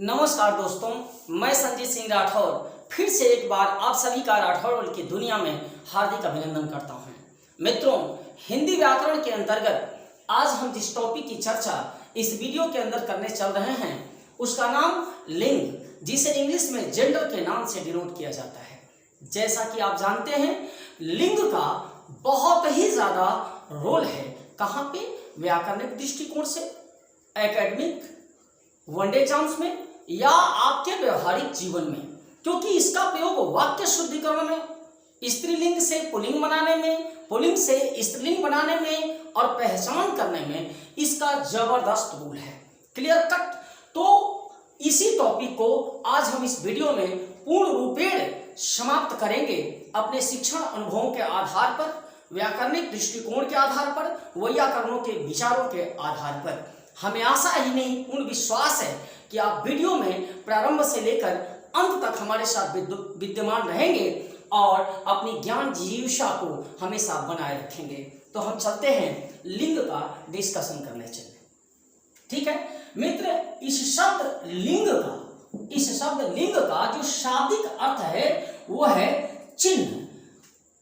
नमस्कार दोस्तों, मैं संजीत सिंह राठौर फिर से एक बार आप सभी का राठौर की दुनिया में हार्दिक अभिनंदन करता हूं। मित्रों, हिंदी व्याकरण के अंतर्गत आज हम जिस टॉपिक की चर्चा इस वीडियो के अंदर करने चल रहे हैं उसका नाम लिंग, जिसे इंग्लिश में जेंडर के नाम से डिनोट किया जाता है। जैसा कि आप जानते हैं, लिंग का बहुत ही ज्यादा रोल है। कहाँ पे? व्याकरणिक दृष्टिकोण से, एकेडमिक, वनडे एग्जाम्स में या आपके व्यवहारिक जीवन में, क्योंकि इसका प्रयोग वाक्य शुद्धिकरण में, स्त्रीलिंग से पुल्लिंग बनाने में, पुल्लिंग से स्त्रीलिंग बनाने में और पहचान करने में इसका जबरदस्त रोल है। Clear cut. तो इसी टॉपिक को आज हम इस वीडियो में पूर्ण रूपेण समाप्त करेंगे अपने शिक्षण अनुभवों के आधार पर, व्याकरणिक दृष्टिकोण के आधार पर, वैयाकरणों के विचारों के आधार पर। हमें आशा ही नहीं, पूर्ण विश्वास है कि आप वीडियो में प्रारंभ से लेकर अंत तक हमारे साथ विद्यमान रहेंगे और अपनी ज्ञान जिज्ञासा को हमेशा बनाए रखेंगे। तो हम चलते हैं लिंग का डिस्कशन करने चले। ठीक है मित्र, इस शब्द लिंग का जो शाब्दिक अर्थ है वो है चिन्ह।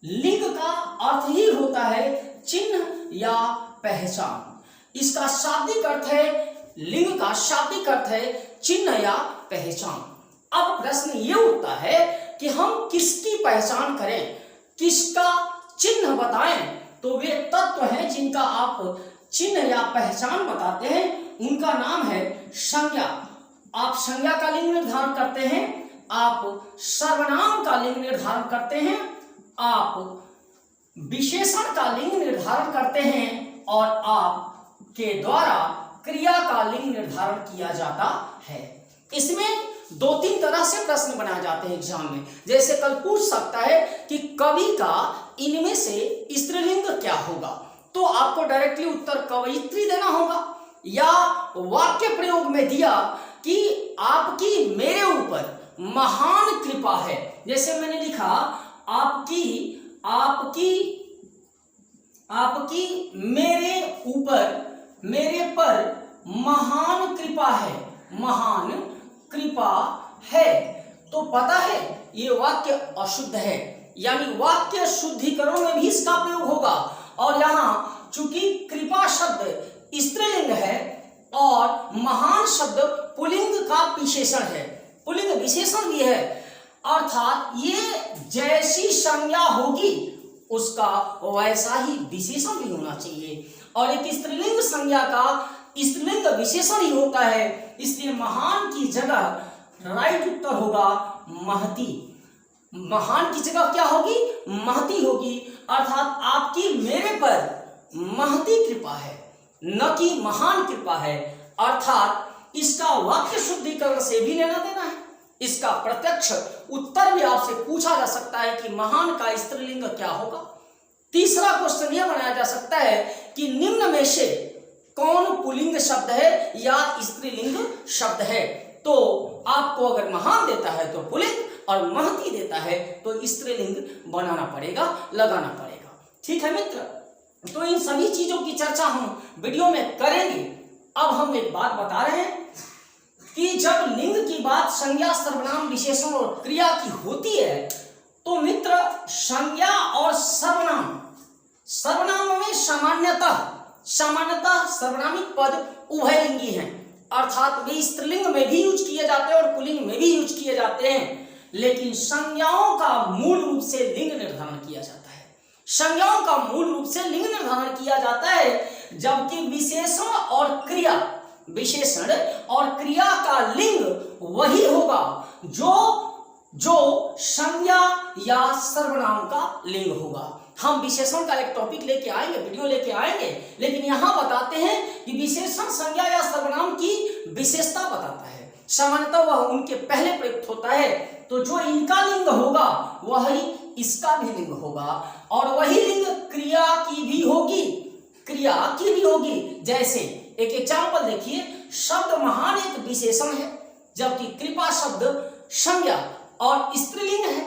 लिंग का अर्थ ही होता है चिन्ह या पहचान। इसका शाब्दिक अर्थ है, लिंग का शाब्दिक अर्थ है चिन्ह या पहचान। अब प्रश्न ये उठता है कि हम किसकी पहचान करें, किसका चिन्ह बताएं। तो वे तत्व हैं जिनका आप चिन्ह या पहचान बताते हैं, उनका नाम है संज्ञा। आप संज्ञा का लिंग निर्धारण करते हैं, आप सर्वनाम का लिंग निर्धारण करते हैं, आप विशेषण का लिंग निर्धारण करते हैं और आप के द्वारा क्रिया का लिंग निर्धारण किया जाता है। इसमें दो तीन तरह से प्रश्न बनाए जाते हैं एग्जाम में। जैसे कल पूछ सकता है कि कवि का इनमें से स्त्रीलिंग क्या होगा, तो आपको डायरेक्टली उत्तर कवयित्री देना होगा। या वाक्य प्रयोग में दिया कि आपकी मेरे ऊपर महान कृपा है, जैसे मैंने लिखा आपकी मेरे पर महान कृपा है, तो पता है ये वाक्य अशुद्ध है, यानी वाक्य शुद्धिकरण में भी इसका प्रयोग होगा। और यहाँ चूंकि कृपा शब्द स्त्रीलिंग है और महान शब्द पुल्लिंग का विशेषण है, पुल्लिंग विशेषण भी है, अर्थात ये जैसी संज्ञा होगी उसका वैसा ही विशेषण भी होना चाहिए। और एक स्त्रीलिंग संज्ञा का स्त्रीलिंग विशेषण ही होता है, इसलिए महान की जगह राइट उत्तर होगा महती। महान की जगह क्या होगी? महती होगी। अर्थात आपकी मेरे पर महती कृपा है, न कि महान कृपा है। अर्थात इसका वाक्य शुद्धिकरण से भी लेना देना है। इसका प्रत्यक्ष उत्तर भी आपसे पूछा जा सकता है कि महान का स्त्रीलिंग क्या होगा। तीसरा क्वेश्चन यह बनाया जा सकता है कि निम्न में से कौन पुल्लिंग शब्द है या स्त्रीलिंग शब्द है। तो आपको अगर महान देता है तो पुल्लिंग और महती देता है तो स्त्रीलिंग बनाना पड़ेगा, लगाना पड़ेगा। ठीक है मित्र, तो इन सभी चीजों की चर्चा हम वीडियो में करेंगे। अब हम एक बात बता रहे हैं कि जब लिंग की बात संज्ञा, सर्वनाम, विशेषण और क्रिया की होती है तो मित्र संज्ञा और सर्वनाम में सामान्यतः सर्वनामिक पद उभयलिंगी हैं, अर्थात वे स्त्रीलिंग में भी यूज किए जाते हैं और पुल्लिंग में भी यूज किए जाते हैं। लेकिन संज्ञाओं का मूल रूप से लिंग निर्धारण किया जाता है, संज्ञाओं का मूल रूप से लिंग निर्धारण किया जाता है, जबकि विशेषण और क्रिया का लिंग वही होगा जो संज्ञा या सर्वनाम का लिंग होगा। हम विशेषण का एक टॉपिक लेके आएंगे, वीडियो लेके आएंगे, लेकिन यहां बताते हैं कि विशेषण संज्ञा या सर्वनाम की विशेषता बताता है। सामान्यतः वह उनके पहले प्रयुक्त होता है, तो जो इनका लिंग होगा वही इसका भी लिंग होगा, और वही लिंग क्रिया की भी होगी। जैसे एक एग्जाम्पल देखिए, शब्द महान एक विशेषण है, जबकि कृपा शब्द संज्ञा और स्त्रीलिंग है।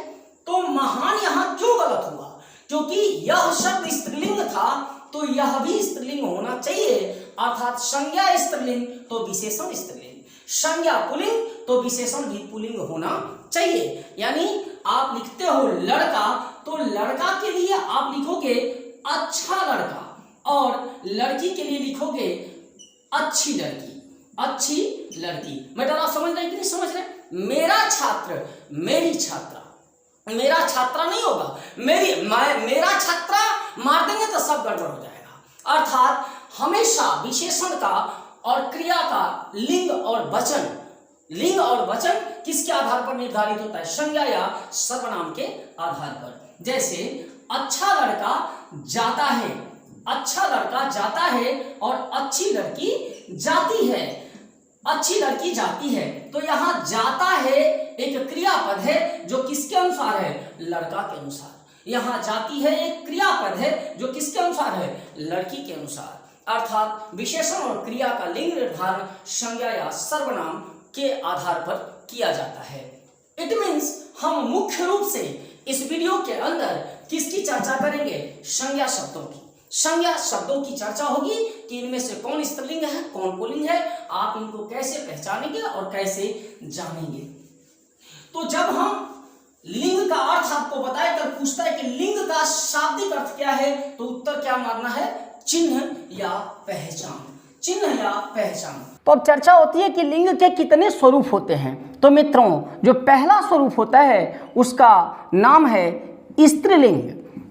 तो महान यहां क्यों गलत हुआ? क्योंकि यह शब्द स्त्रीलिंग था तो यह भी स्त्रीलिंग होना चाहिए, अर्थात संज्ञा स्त्रीलिंग तो विशेषण स्त्रीलिंग, संज्ञा पुल्लिंग तो विशेषण भी पुल्लिंग होना चाहिए। यानी आप लिखते हो लड़का, तो लड़का के लिए आप लिखोगे अच्छा लड़का, और लड़की के लिए लिखोगे अच्छी लड़की। अच्छी लड़की। मैडम आप समझ रहे कि नहीं समझ रहे? मेरा छात्र, मेरी छात्रा, मेरा छात्रा नहीं होगा, मेरा छात्रा मार देंगे तो सब गड़बड़ हो जाएगा। अर्थात हमेशा विशेषण का और क्रिया का लिंग और वचन किसके आधार पर निर्धारित होता है? संज्ञा या सर्वनाम के आधार पर। जैसे अच्छा लड़का जाता है, अच्छा लड़का जाता है और अच्छी लड़की जाती है। अच्छी लड़की जाती है, तो यहां जाता है एक क्रियापद है जो किसके अनुसार है? लड़का के अनुसार। यहां जाती है एक क्रियापद है जो किसके अनुसार है? लड़की के अनुसार। अर्थात विशेषण और क्रिया का लिंग निर्धारण संज्ञा या सर्वनाम के आधार पर किया जाता है। इट मीन्स हम मुख्य रूप से इस वीडियो के अंदर किसकी चर्चा करेंगे? संज्ञा शब्दों की। संज्ञा शब्दों की चर्चा होगी कि इनमें से कौन स्त्रीलिंग है, कौन पुल्लिंग है, आप इनको कैसे पहचानेंगे और कैसे जानेंगे। तो जब हम लिंग का अर्थ आपको बताए तब पूछता है कि लिंग का शाब्दिक अर्थ क्या है, तो उत्तर क्या मारना है? चिन्ह या पहचान। चिन्ह या पहचान। तो अब चर्चा होती है कि लिंग के कितने स्वरूप होते हैं। तो मित्रों, जो पहला स्वरूप होता है उसका नाम है स्त्रीलिंग।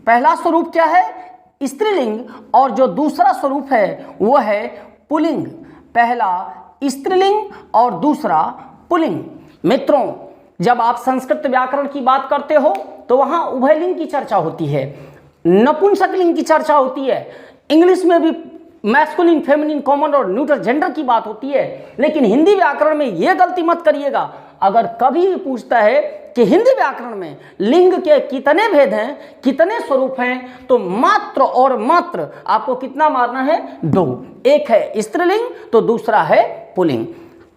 पहला स्वरूप क्या है? स्त्रीलिंग। और जो दूसरा स्वरूप है वो है पुल्लिंग। पहला स्त्रीलिंग और दूसरा पुल्लिंग। मित्रों, जब आप संस्कृत व्याकरण की बात करते हो तो वहां उभयलिंग की चर्चा होती है, नपुंसकलिंग की चर्चा होती है, इंग्लिश में भी मैस्कुलिन, फेमिनिन, कॉमन और न्यूट्रल जेंडर की बात होती है। लेकिन हिंदी व्याकरण में यह गलती मत करिएगा, अगर कभी भी पूछता है कि हिंदी व्याकरण में लिंग के कितने भेद हैं, कितने स्वरूप हैं, तो मात्र और मात्र आपको कितना मारना है? 2। एक है स्त्रीलिंग तो दूसरा है पुल्लिंग।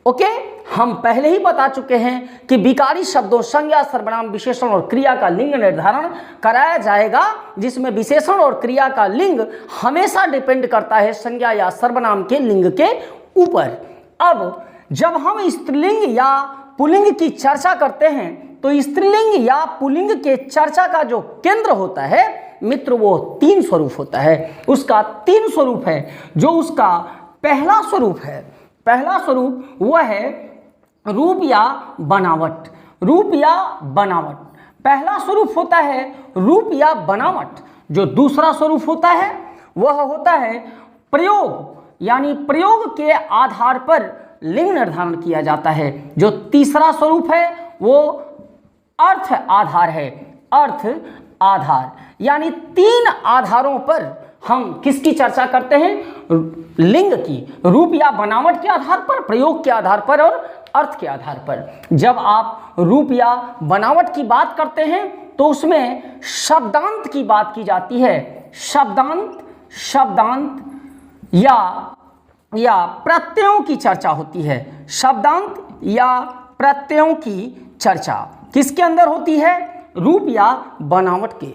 ओके, हम पहले ही बता चुके हैं कि विकारी शब्दों संज्ञा, सर्वनाम, विशेषण और क्रिया का लिंग निर्धारण कराया जाएगा, जिसमें विशेषण और क्रिया का लिंग हमेशा डिपेंड करता है संज्ञा या सर्वनाम के लिंग के ऊपर। अब जब हम स्त्रीलिंग या पुल्लिंग की चर्चा करते हैं तो स्त्रीलिंग या पुल्लिंग के चर्चा का जो केंद्र होता है मित्र, वो 3 स्वरूप होता है। उसका 3 स्वरूप है। जो उसका पहला स्वरूप है, पहला स्वरूप वह है रूप या बनावट। रूप या बनावट पहला स्वरूप होता है, रूप या बनावट। जो दूसरा स्वरूप होता है वह होता है प्रयोग, यानी प्रयोग के आधार पर लिंग निर्धारण किया जाता है। जो तीसरा स्वरूप है वो अर्थ आधार है। अर्थ आधार, यानी 3 आधारों पर हम किसकी चर्चा करते हैं? लिंग की। रूप या बनावट के आधार पर, प्रयोग के आधार पर और अर्थ के आधार पर। जब आप रूप या बनावट की बात करते हैं तो उसमें शब्दांत की बात की जाती है। शब्दांत या प्रत्ययों की चर्चा होती है। शब्दांत या प्रत्ययों की चर्चा किसके अंदर होती है? रूप या बनावट के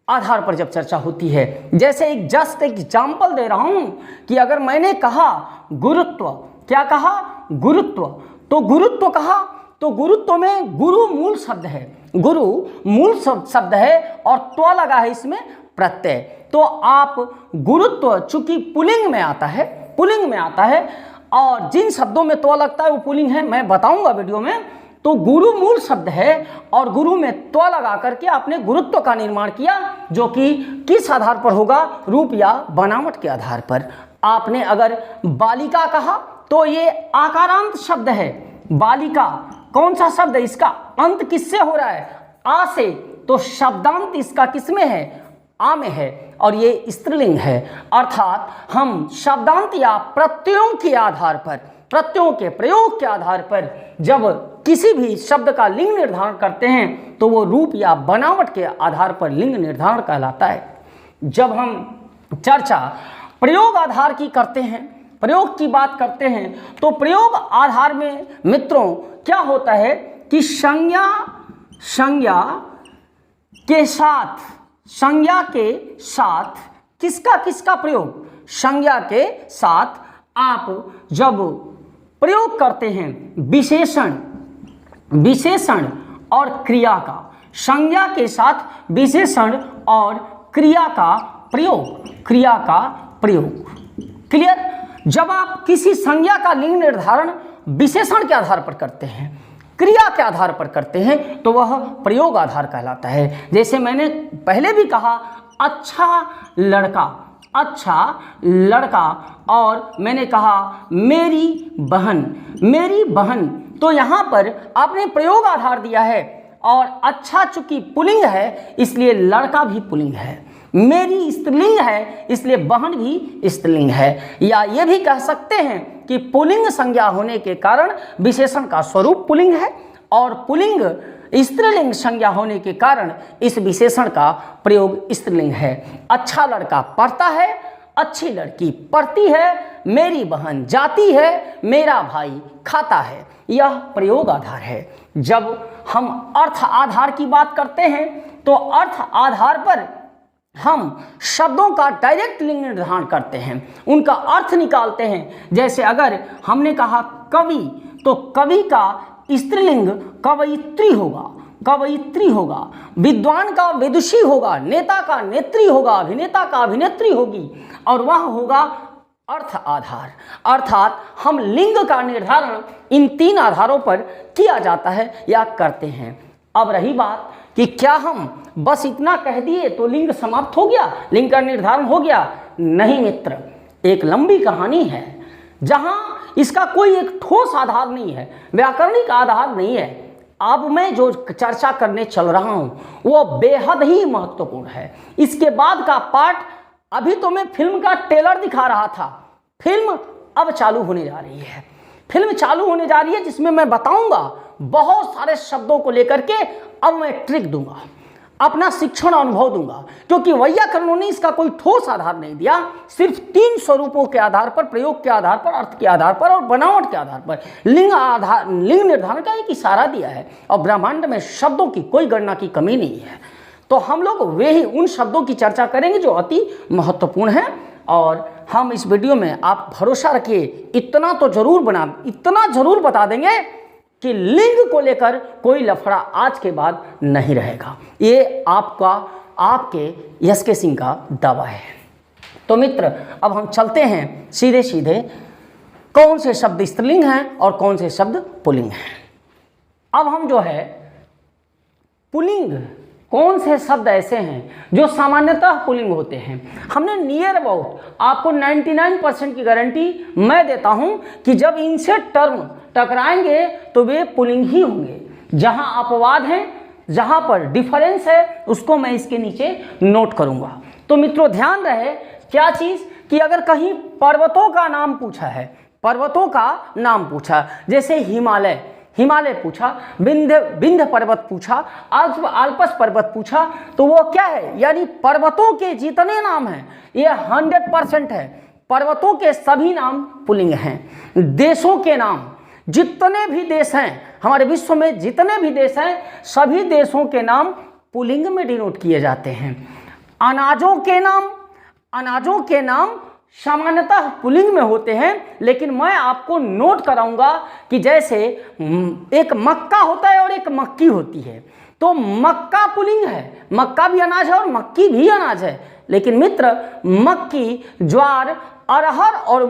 आधार पर जब चर्चा होती है। जैसे एक जस्ट एग्जाम्पल दे रहा हूं कि अगर मैंने कहा गुरुत्व, क्या कहा? गुरुत्व। तो गुरुत्व कहा तो गुरुत्व में गुरु मूल शब्द है, गुरु मूल शब्द है और त्व लगा है इसमें प्रत्यय। तो आप गुरुत्व चूंकि पुल्लिंग में आता है, पुल्लिंग में आता है और जिन शब्दों में त्व लगता है वो पुल्लिंग है, मैं बताऊंगा वीडियो में। तो गुरु मूल शब्द है और गुरु में त्व लगा करके आपने गुरुत्व का निर्माण किया, जो कि किस आधार पर होगा? रूप या बनावट के आधार पर। आपने अगर बालिका कहा तो ये आकारांत शब्द है। बालिका कौन सा शब्द है? इसका अंत किससे हो रहा है? आ से। तो शब्दांत इसका किसमें है? आ में है और ये स्त्रीलिंग है। अर्थात हम शब्दांत या प्रत्ययों के आधार पर, प्रत्ययों के प्रयोग के आधार पर जब किसी भी शब्द का लिंग निर्धारण करते हैं तो वो रूप या बनावट के आधार पर लिंग निर्धारण कहलाता है। जब हम चर्चा प्रयोग आधार की करते हैं, प्रयोग की बात करते हैं, तो प्रयोग आधार में मित्रों क्या होता है कि संज्ञा के साथ किसका प्रयोग? संज्ञा के साथ आप जब प्रयोग करते हैं विशेषण और क्रिया का, संज्ञा के साथ विशेषण और क्रिया का प्रयोग। क्लियर? जब आप किसी संज्ञा का लिंग निर्धारण विशेषण के आधार पर करते हैं, क्रिया के आधार पर करते हैं, तो वह प्रयोग आधार कहलाता है। जैसे मैंने पहले भी कहा, अच्छा लड़का, और मैंने कहा मेरी बहन, तो यहाँ पर आपने प्रयोग आधार दिया है, और अच्छा चूंकि पुल्लिंग है इसलिए लड़का भी पुल्लिंग है, मेरी स्त्रीलिंग है इसलिए बहन भी स्त्रीलिंग है। या ये भी कह सकते हैं कि पुल्लिंग संज्ञा होने के कारण विशेषण का स्वरूप पुल्लिंग है, और पुल्लिंग स्त्रीलिंग संज्ञा होने के कारण इस विशेषण का प्रयोग स्त्रीलिंग है। अच्छा लड़का पढ़ता है, अच्छी लड़की पढ़ती है, मेरी बहन जाती है, मेरा भाई खाता है। यह प्रयोग आधार है। जब हम अर्थ आधार की बात करते हैं तो अर्थ आधार पर हम शब्दों का डायरेक्ट लिंग निर्धारण करते हैं, उनका अर्थ निकालते हैं। जैसे अगर हमने कहा कवि, तो कवि का स्त्रीलिंग कवयित्री होगा, विद्वान का विदुषी होगा, नेता का नेत्री होगा, अभिनेता का अभिनेत्री होगी, और वह होगा अर्थ आधार। अर्थात हम लिंग का निर्धारण इन 3 आधारों पर किया जाता है या करते हैं। अब रही बात कि क्या हम बस इतना कह दिए तो लिंग समाप्त हो गया, लिंग का निर्धारण हो गया? नहीं मित्र, एक लंबी कहानी है जहां इसका कोई एक ठोस आधार नहीं है, व्याकरणिक आधार नहीं है। अब मैं जो चर्चा करने चल रहा हूं वो बेहद ही महत्वपूर्ण है। इसके बाद का पार्ट, अभी तो मैं फिल्म का ट्रेलर दिखा रहा था, फिल्म अब चालू होने जा रही है। जिसमें मैं बताऊंगा बहुत सारे शब्दों को लेकर के, अब मैं ट्रिक दूंगा, अपना शिक्षण अनुभव दूंगा, क्योंकि वैयाकरणों ने इसका कोई ठोस आधार नहीं दिया। सिर्फ 3 स्वरूपों के आधार पर, प्रयोग के आधार पर, अर्थ के आधार पर और बनावट के आधार पर लिंग निर्धारण का एक इशारा दिया है, और ब्रह्मांड में शब्दों की कोई गणना की कमी नहीं है। तो हम लोग वे ही उन शब्दों की चर्चा करेंगे जो अति महत्वपूर्ण है। और हम इस वीडियो में, आप भरोसा रखिए, इतना जरूर बता देंगे कि लिंग को लेकर कोई लफड़ा आज के बाद नहीं रहेगा। ये आपके यशके सिंह का दावा है। तो मित्र, अब हम चलते हैं सीधे कौन से शब्द स्त्रीलिंग हैं और कौन से शब्द पुल्लिंग हैं। अब हम जो है पुल्लिंग, कौन से शब्द ऐसे हैं जो सामान्यतः पुल्लिंग होते हैं। हमने नियर अबाउट आपको 99% की गारंटी मैं देता हूं कि जब इनसे टर्म टकराएंगे तो वे पुल्लिंग ही होंगे। जहां अपवाद है, जहां पर डिफरेंस है, उसको मैं इसके नीचे नोट करूंगा। तो मित्रों ध्यान रहे क्या चीज, कि अगर कहीं पर्वतों का नाम पूछा, जैसे हिमालय पूछा, विंध्य पर्वत पूछा, आल्पस पर्वत पूछा, तो वो क्या है, यानी पर्वतों के जितने नाम हैं ये 100% है। पर्वतों के सभी नाम पुल्लिंग हैं। देशों के नाम, जितने भी देश हैं हमारे विश्व में, जितने भी देश हैं, सभी देशों के नाम पुल्लिंग में डिनोट किए जाते हैं। अनाजों के नाम सामान्यतः पुल्लिंग में होते हैं, लेकिन मैं आपको नोट कराऊंगा कि जैसे एक मक्का होता है और एक मक्की होती है, तो मक्का पुल्लिंग है, मक्का भी अनाज है और मक्की भी अनाज है। लेकिन मित्र, मक्की, ज्वार, अरहर और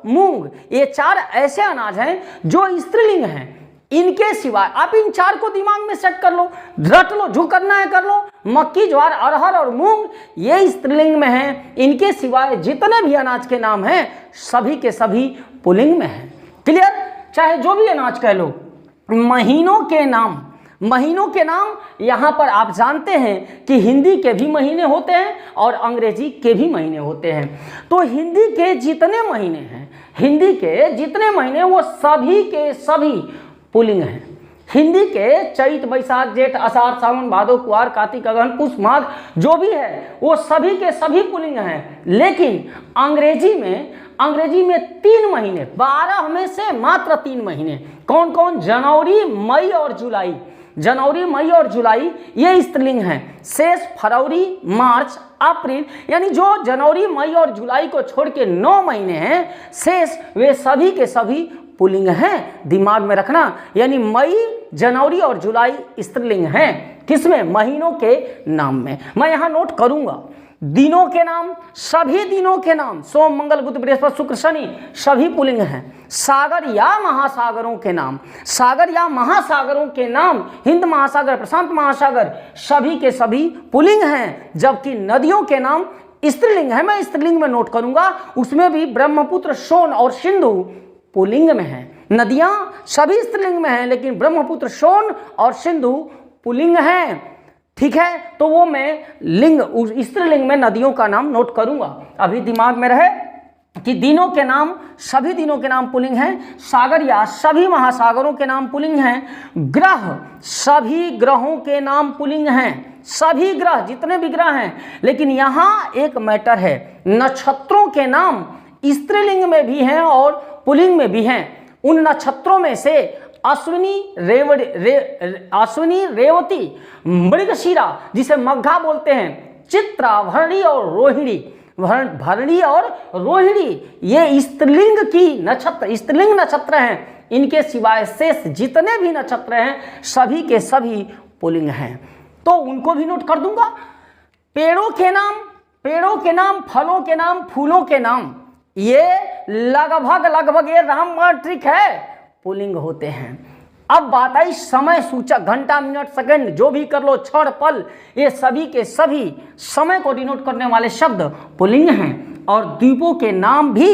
मूंग, ये 4 ऐसे अनाज हैं जो स्त्रीलिंग हैं। इनके सिवाय आप इन 4 को दिमाग में सेट कर लो, रट लो, जो करना है कर लो। मक्की, ज्वार, अरहर और मूंग ये स्त्रीलिंग में हैं। इनके सिवाय जितने भी अनाज के नाम हैं सभी के सभी पुल्लिंग में हैं। क्लियर? चाहे जो भी अनाज कह लो। महीनों के नाम यहाँ पर आप जानते हैं कि हिंदी के भी महीने होते हैं और अंग्रेजी के भी महीने होते हैं। तो हिंदी के जितने महीने वो सभी के सभी पुल्लिंग हैं। हिंदी के चैत, बैसाख, जेठ, आषाढ़, सावन, भादो, कुआर, कार्तिक, अगहन, पुष, माघ जो भी है वो सभी के सभी पुल्लिंग हैं। लेकिन अंग्रेजी में 3 महीने, 12 में से मात्र 3 महीने, कौन कौन? जनवरी, मई और जुलाई ये स्त्रीलिंग हैं। शेष फरवरी, मार्च, अप्रैल, यानी जो जनवरी, मई और जुलाई को छोड़ के 9 महीने हैं शेष, वे सभी के सभी पुल्लिंग हैं। दिमाग में रखना, यानी मई, जनवरी और जुलाई स्त्रीलिंग हैं। किसमें? महीनों के नाम में। मैं यहां नोट करूंगा दिनों के नाम, सभी दिनों के नाम, सोम, मंगल, बुध, बृहस्पति, शुक्र, शनि, सभी पुल्लिंग हैं। सागर या महासागरों के नाम, सागर या महासागरों के नाम, हिंद महासागर, प्रशांत महासागर, सभी के सभी पुल्लिंग हैं। जबकि नदियों के नाम स्त्रीलिंग है। मैं स्त्रीलिंग में नोट करूंगा, उसमें भी ब्रह्मपुत्र, सोन और सिंधु पुल्लिंग में है। नदियां सभी स्त्रीलिंग में हैं, लेकिन ब्रह्मपुत्र, सोन और सिंधु पुल्लिंग हैं। ठीक है, तो वो मैं लिंग, स्त्रीलिंग में नदियों का नाम नोट करूंगा। अभी दिमाग में रहे कि दिनों के नाम, सभी दिनों के नाम पुल्लिंग हैं। सागर या सभी महासागरों के नाम पुल्लिंग हैं। ग्रह, सभी ग्रहों के नाम पुल्लिंग हैं, सभी ग्रह, जितने भी ग्रह हैं। लेकिन यहाँ एक मैटर है, नक्षत्रों के नाम स्त्रीलिंग में भी हैं और पुल्लिंग में भी हैं। उन नक्षत्रों में से अश्विनी, अश्विनी, रेवती, मृगशिरा जिसे मघा बोलते हैं, चित्रा, भरणी और रोहिणी, भरणी और रोहिणी, ये स्त्रीलिंग की नक्षत्र, स्त्रीलिंग नक्षत्र हैं। इनके सिवाय शेष जितने भी नक्षत्र हैं सभी के सभी पुल्लिंग हैं, तो उनको भी नोट कर दूंगा। पेड़ों के नाम, पेड़ों के नाम, फलों के नाम, फूलों के नाम, ये लगभग ये रामबाण ट्रिक है, पुल्लिंग होते हैं। अब बात आई समय सूचक, घंटा, मिनट, सेकंड, जो भी कर लो, क्षण, पल, ये सभी के सभी समय को डिनोट करने वाले शब्द पुल्लिंग हैं। और द्वीपों के नाम भी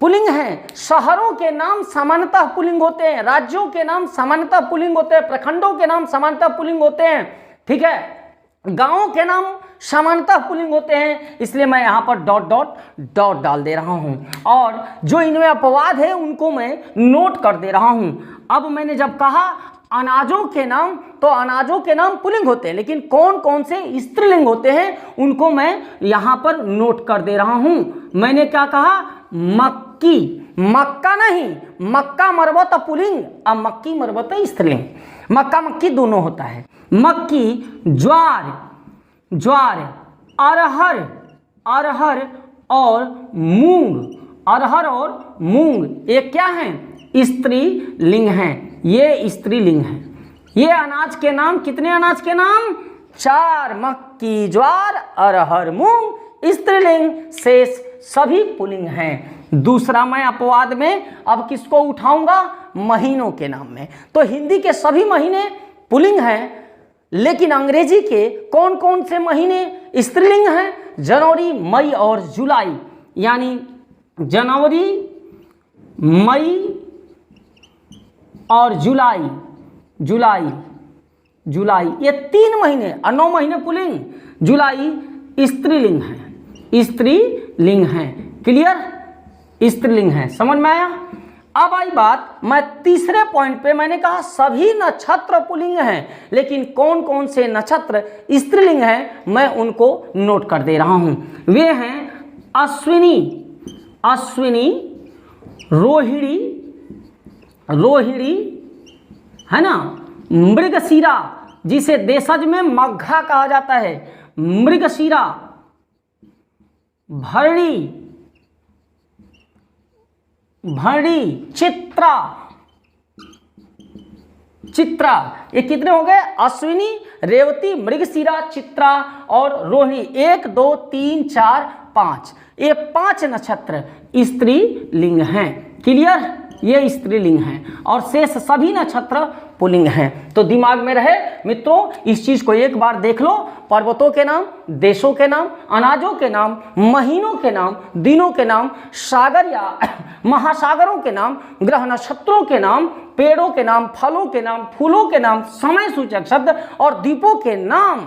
पुल्लिंग हैं। शहरों के नाम सामान्यतः पुल्लिंग होते हैं, राज्यों के नाम सामान्यतः पुल्लिंग होते हैं, प्रखंडों के नाम सामान्यतः पुल्लिंग होते हैं। ठीक है, गांवों के नाम सामान्यतः पुल्लिंग होते हैं, इसलिए मैं यहाँ पर डॉट डॉट डॉट डाल दे रहा हूँ। और जो इनमें अपवाद है उनको मैं नोट कर दे रहा हूँ। अब मैंने जब कहा अनाजों के नाम, तो अनाजों के नाम पुल्लिंग होते हैं, लेकिन कौन कौन से स्त्रीलिंग होते हैं उनको मैं यहाँ पर नोट कर दे रहा हूँ। मैंने क्या कहा? मक्की, मक्का नहीं, मक्का मरबत पुल्लिंग और मक्की मरबत स्त्रीलिंग। मक्का मक्की दोनों होता है। मक्की, ज्वार, ज्वार, अरहर, अरहर और मूंग, अरहर और मूंग, ये क्या हैं? स्त्रीलिंग हैं, ये स्त्रीलिंग हैं। ये अनाज के नाम, कितने अनाज के नाम? 4, मक्की, ज्वार, अरहर, मूंग, स्त्रीलिंग, शेष सभी पुल्लिंग हैं। दूसरा मैं अपवाद में अब किसको उठाऊंगा? महीनों के नाम में। तो हिंदी के सभी महीने पुल्लिंग हैं, लेकिन अंग्रेजी के कौन कौन से महीने स्त्रीलिंग हैं? जनवरी, मई और जुलाई, यानी जनवरी, मई और जुलाई, जुलाई, जुलाई, ये 3 महीने और 9 महीने पुल्लिंग। जुलाई स्त्रीलिंग है, स्त्रीलिंग है। क्लियर? स्त्रीलिंग है, समझ में आया? अब आई बात, मैं तीसरे पॉइंट पे मैंने कहा सभी नक्षत्र पुल्लिंग हैं, लेकिन कौन कौन से नक्षत्र स्त्रीलिंग हैं मैं उनको नोट कर दे रहा हूं। वे हैं अश्विनी, अश्विनी, रोहिणी, रोहिणी है ना, मृगशिरा जिसे देशज में मघा कहा जाता है, मृगशिरा, भरणी, भरणी, चित्रा, चित्रा, ये कितने हो गए? अश्विनी, रेवती, मृगशिरा, चित्रा और रोहिणी। 1 2 3 4 5, ये 5 नक्षत्र स्त्रीलिंग हैं। क्लियर? ये स्त्रीलिंग हैं और शेष सभी नक्षत्र पुल्लिंग हैं। तो दिमाग में रहे मित्रों, इस चीज को एक बार देख लो। पर्वतों के नाम, देशों के नाम, अनाजों के नाम, महीनों के नाम, दिनों के नाम, सागर या महासागरों के नाम, ग्रह नक्षत्रों के नाम, पेड़ों के नाम, फलों के नाम, फूलों के नाम, समय सूचक शब्द और द्वीपों के नाम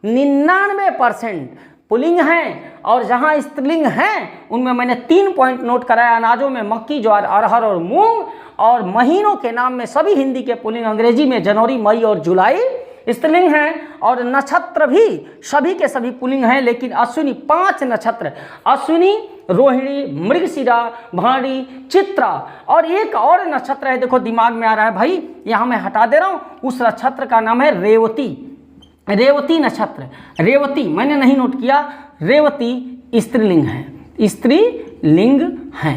99% पुल्लिंग हैं। और जहां स्त्रीलिंग हैं उनमें मैंने 3 पॉइंट नोट कराया। अनाजों में मक्की, ज्वार, अरहर और मूंग, और महीनों के नाम में सभी हिंदी के पुल्लिंग, अंग्रेजी में जनवरी, मई और जुलाई स्त्रीलिंग हैं। और नक्षत्र भी सभी के सभी पुल्लिंग हैं, लेकिन अश्विनी 5 नक्षत्र, अश्विनी, रोहिणी, मृगशिरा, भरणी, चित्रा और एक और नक्षत्र है, देखो दिमाग में आ रहा है भाई, यहां मैं हटा दे रहा हूं, उस नक्षत्र का नाम है रेवती। रेवती नक्षत्र, रेवती मैंने नहीं नोट किया, रेवती स्त्रीलिंग है, स्त्रीलिंग है,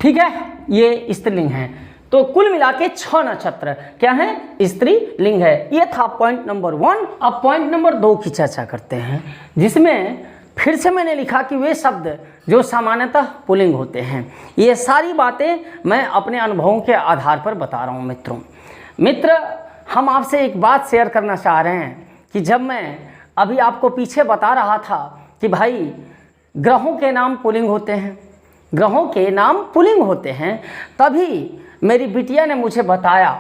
ठीक है, ये स्त्रीलिंग है। तो कुल मिला के 6 नक्षत्र क्या है, स्त्रीलिंग है। ये था पॉइंट नंबर 1। अब पॉइंट नंबर 2 की चर्चा करते हैं, जिसमें फिर से मैंने लिखा कि वे शब्द जो सामान्यतः पुल्लिंग होते हैं। ये सारी बातें मैं अपने अनुभवों के आधार पर बता रहा हूँ मित्र, हम आपसे एक बात शेयर करना चाह रहे हैं कि जब मैं अभी आपको पीछे बता रहा था कि भाई ग्रहों के नाम पुल्लिंग होते हैं, ग्रहों के नाम पुल्लिंग होते हैं, तभी मेरी बिटिया ने मुझे बताया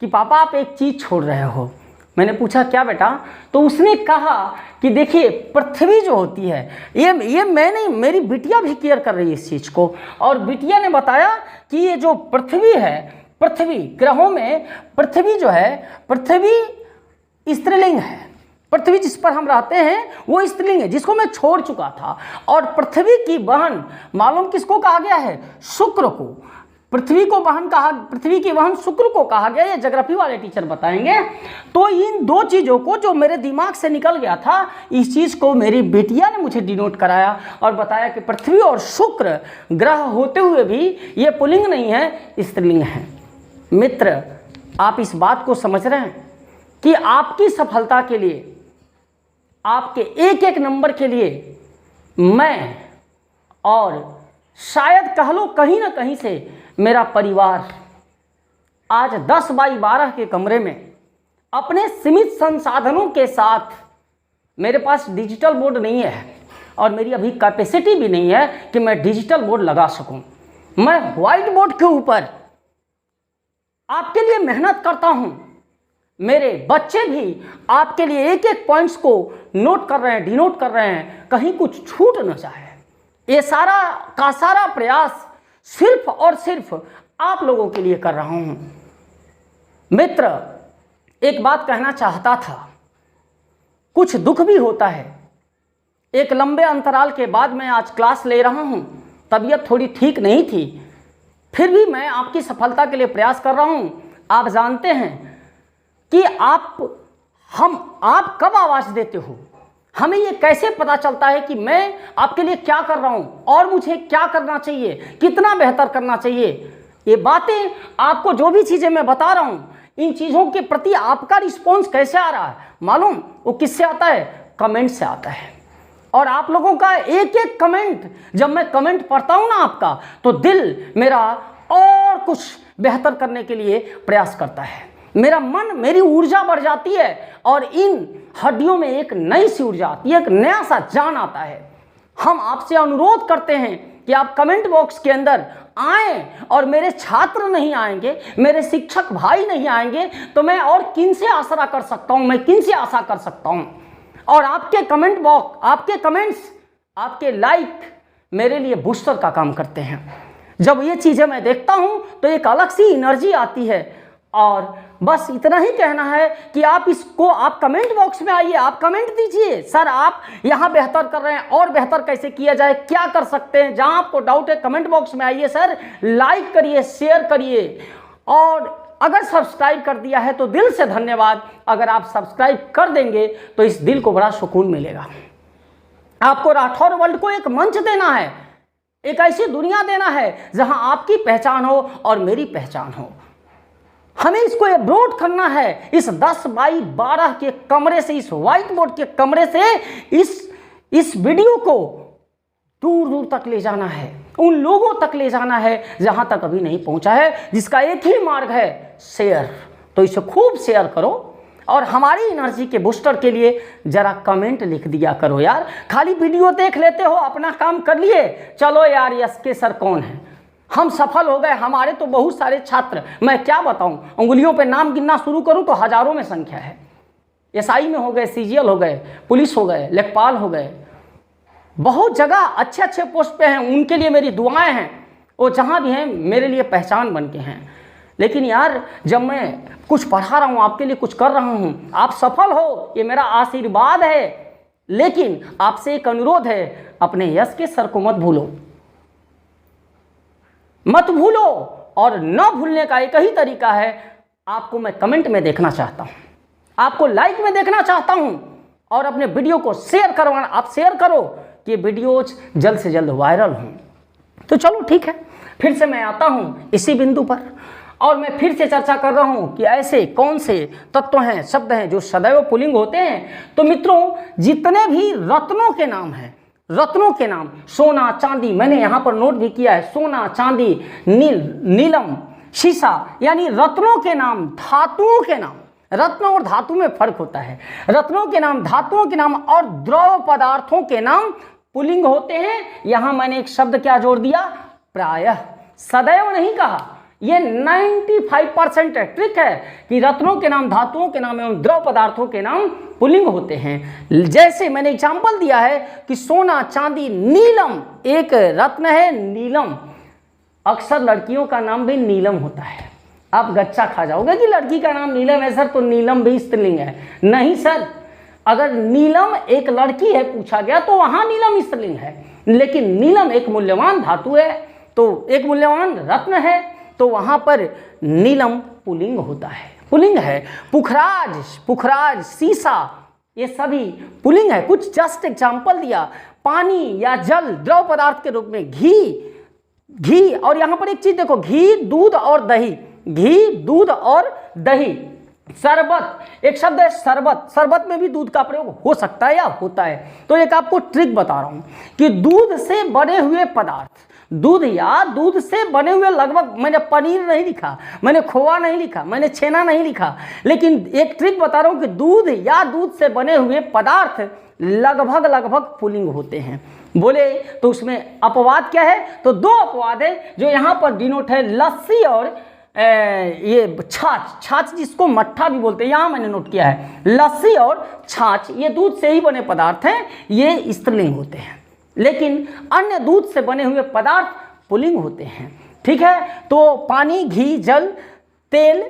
कि पापा आप एक चीज़ छोड़ रहे हो। मैंने पूछा क्या बेटा? तो उसने कहा कि देखिए पृथ्वी जो होती है, ये मैं नहीं, मेरी बिटिया भी केयर कर रही है इस चीज़ को, और बिटिया ने बताया कि ये जो पृथ्वी है, पृथ्वी ग्रहों में पृथ्वी जो है, पृथ्वी स्त्रीलिंग है। पृथ्वी जिस पर हम रहते हैं वो स्त्रीलिंग है, जिसको मैं छोड़ चुका था। और पृथ्वी की बहन मालूम किसको कहा गया है? शुक्र को। पृथ्वी को बहन कहा, पृथ्वी की बहन शुक्र को कहा गया, ये ज्योग्राफी वाले टीचर बताएंगे। तो इन 2 चीज़ों को जो मेरे दिमाग से निकल गया था, इस चीज़ को मेरी बेटिया ने मुझे डिनोट कराया और बताया कि पृथ्वी और शुक्र ग्रह होते हुए भी ये पुल्लिंग नहीं है, स्त्रीलिंग है। मित्र, आप इस बात को समझ रहे हैं कि आपकी सफलता के लिए, आपके एक एक नंबर के लिए मैं, और शायद कह लो कहीं ना कहीं से मेरा परिवार आज 10 बाई 12 के कमरे में अपने सीमित संसाधनों के साथ, मेरे पास डिजिटल बोर्ड नहीं है और मेरी अभी कैपेसिटी भी नहीं है कि मैं डिजिटल बोर्ड लगा सकूं। मैं व्हाइट बोर्ड के ऊपर आपके लिए मेहनत करता हूं। मेरे बच्चे भी आपके लिए एक एक पॉइंट्स को नोट कर रहे हैं, डिनोट कर रहे हैं, कहीं कुछ छूट न जाए। ये सारा का सारा प्रयास सिर्फ और सिर्फ आप लोगों के लिए कर रहा हूं। मित्र, एक बात कहना चाहता था, कुछ दुख भी होता है। एक लंबे अंतराल के बाद मैं आज क्लास ले रहा हूं, तबीयत थोड़ी ठीक नहीं थी, फिर भी मैं आपकी सफलता के लिए प्रयास कर रहा हूं। आप जानते हैं कि आप कब आवाज़ देते हो, हमें ये कैसे पता चलता है कि मैं आपके लिए क्या कर रहा हूं और मुझे क्या करना चाहिए, कितना बेहतर करना चाहिए। ये बातें, आपको जो भी चीज़ें मैं बता रहा हूं, इन चीज़ों के प्रति आपका रिस्पॉन्स कैसे आ रहा है मालूम? वो किससे आता है? कमेंट से आता है। और आप लोगों का एक एक कमेंट, जब मैं कमेंट पढ़ता हूं ना आपका, तो दिल मेरा और कुछ बेहतर करने के लिए प्रयास करता है। मेरा मन, मेरी ऊर्जा बढ़ जाती है और इन हड्डियों में एक नई सी ऊर्जा आती है, एक नया सा जान आता है। हम आपसे अनुरोध करते हैं कि आप कमेंट बॉक्स के अंदर आएं, और मेरे छात्र नहीं आएंगे, मेरे शिक्षक भाई नहीं आएंगे, तो मैं और किन से आशा कर सकता हूं, मैं किन से आशा कर सकता हूं? और आपके कमेंट बॉक्स, आपके कमेंट्स, आपके लाइक मेरे लिए बूस्टर का काम करते हैं। जब ये चीज़ें मैं देखता हूं तो एक अलग सी एनर्जी आती है। और बस इतना ही कहना है कि आप कमेंट बॉक्स में आइए, आप कमेंट दीजिए, सर आप यहाँ बेहतर कर रहे हैं, और बेहतर कैसे किया जाए, क्या कर सकते हैं। जहाँ आपको डाउट है कमेंट बॉक्स में आइए सर, लाइक करिए, शेयर करिए, और अगर सब्सक्राइब कर दिया है तो दिल से धन्यवाद। अगर आप सब्सक्राइब कर देंगे तो इस दिल को बड़ा सुकून मिलेगा। आपको राठौर वर्ल्ड को एक मंच देना है, एक ऐसी दुनिया देना है जहां आपकी पहचान हो और मेरी पहचान हो। हमें इसको एब्रोड करना है, इस 10 बाई 12 के कमरे से, इस व्हाइट बोर्ड के कमरे से इस वीडियो को दूर दूर तक ले जाना है, उन लोगों तक ले जाना है जहां तक अभी नहीं पहुंचा है, जिसका एक ही मार्ग है, शेयर। तो इसे खूब शेयर करो और हमारी एनर्जी के बूस्टर के लिए जरा कमेंट लिख दिया करो यार। खाली वीडियो देख लेते हो, अपना काम कर लिए, चलो यार एसके सर कौन है, हम सफल हो गए। हमारे तो बहुत सारे छात्र, मैं क्या बताऊं, उंगलियों पे नाम गिनना शुरू करूं तो हजारों में संख्या है। एसआई में हो गए, सीजीएल हो गए, पुलिस हो गए, लेखपाल हो गए, बहुत जगह अच्छे अच्छे पोस्ट पे हैं। उनके लिए मेरी दुआएं हैं, वो जहां भी हैं मेरे लिए पहचान बन के हैं। लेकिन यार जब मैं कुछ पढ़ा रहा हूं, आपके लिए कुछ कर रहा हूं, आप सफल हो, ये मेरा आशीर्वाद है। लेकिन आपसे एक अनुरोध है, अपने यश के सर को मत भूलो, मत भूलो। और न भूलने का एक ही तरीका है, आपको मैं कमेंट में देखना चाहता हूं। आपको लाइक में देखना चाहता हूं और अपने वीडियो को शेयर करवाना, आप शेयर करो कि वीडियोज जल्द से जल्द वायरल हों। तो चलो ठीक है, फिर से मैं आता हूं इसी बिंदु पर और मैं फिर से चर्चा कर रहा हूं कि ऐसे कौन से तत्व हैं, शब्द हैं जो सदैव पुल्लिंग होते हैं। तो मित्रों, जितने भी रत्नों के नाम हैं, रत्नों के नाम, सोना चांदी, मैंने यहाँ पर नोट भी किया है, सोना चांदी, नीलम, शीशा, यानी रत्नों के नाम, धातुओं के नाम। रत्न और धातु में फर्क होता है। रत्नों के नाम, धातुओं के नाम और द्रव पदार्थों के नाम पुल्लिंग होते हैं। यहां मैंने एक शब्द क्या जोड़ दिया, प्रायः, सदैव नहीं कहा। ये 95% ट्रिक है कि रत्नों के नाम, धातुओं के नाम एवं द्रव पदार्थों के नाम पुल्लिंग होते हैं। जैसे मैंने एग्जाम्पल दिया है कि सोना चांदी, नीलम एक रत्न है, नीलम। अक्सर लड़कियों का नाम भी नीलम होता है। आप गच्चा खा जाओगे कि लड़की का नाम नीलम है सर, तो नीलम भी स्त्रीलिंग है। नहीं सर, अगर नीलम एक लड़की है पूछा गया तो वहां नीलम स्त्रीलिंग है, लेकिन नीलम एक मूल्यवान धातु है, तो एक मूल्यवान रत्न है, तो वहां पर नीलम पुल्लिंग होता है, पुल्लिंग है। पुखराज, पुखराज, सीसा, ये सभी पुल्लिंग है। कुछ जस्ट एग्जाम्पल दिया। पानी या जल द्रव पदार्थ के रूप में, घी, और यहां पर एक चीज देखो, घी, दूध और दही, घी, दूध और दही। शरबत, एक शब्द है शरबत, शरबत में भी दूध का प्रयोग हो सकता है या होता है। तो एक आपको ट्रिक बता रहा हूं कि दूध से बने हुए पदार्थ, दूध या दूध से बने हुए लगभग, मैंने पनीर नहीं लिखा, मैंने खोआ नहीं लिखा, मैंने छेना नहीं लिखा, लेकिन एक ट्रिक बता रहा हूं कि दूध या दूध से बने हुए पदार्थ लगभग पुल्लिंग होते हैं। बोले तो उसमें अपवाद क्या है, तो दो अपवाद है जो यहां पर डिनोट है, लस्सी और ये छाछ जिसको मट्ठा भी बोलते हैं, यहाँ मैंने नोट किया है, लस्सी और छाछ, ये दूध से ही बने पदार्थ हैं, ये स्त्रीलिंग होते हैं। लेकिन अन्य दूध से बने हुए पदार्थ पुल्लिंग होते हैं। ठीक है, तो पानी, घी, जल, तेल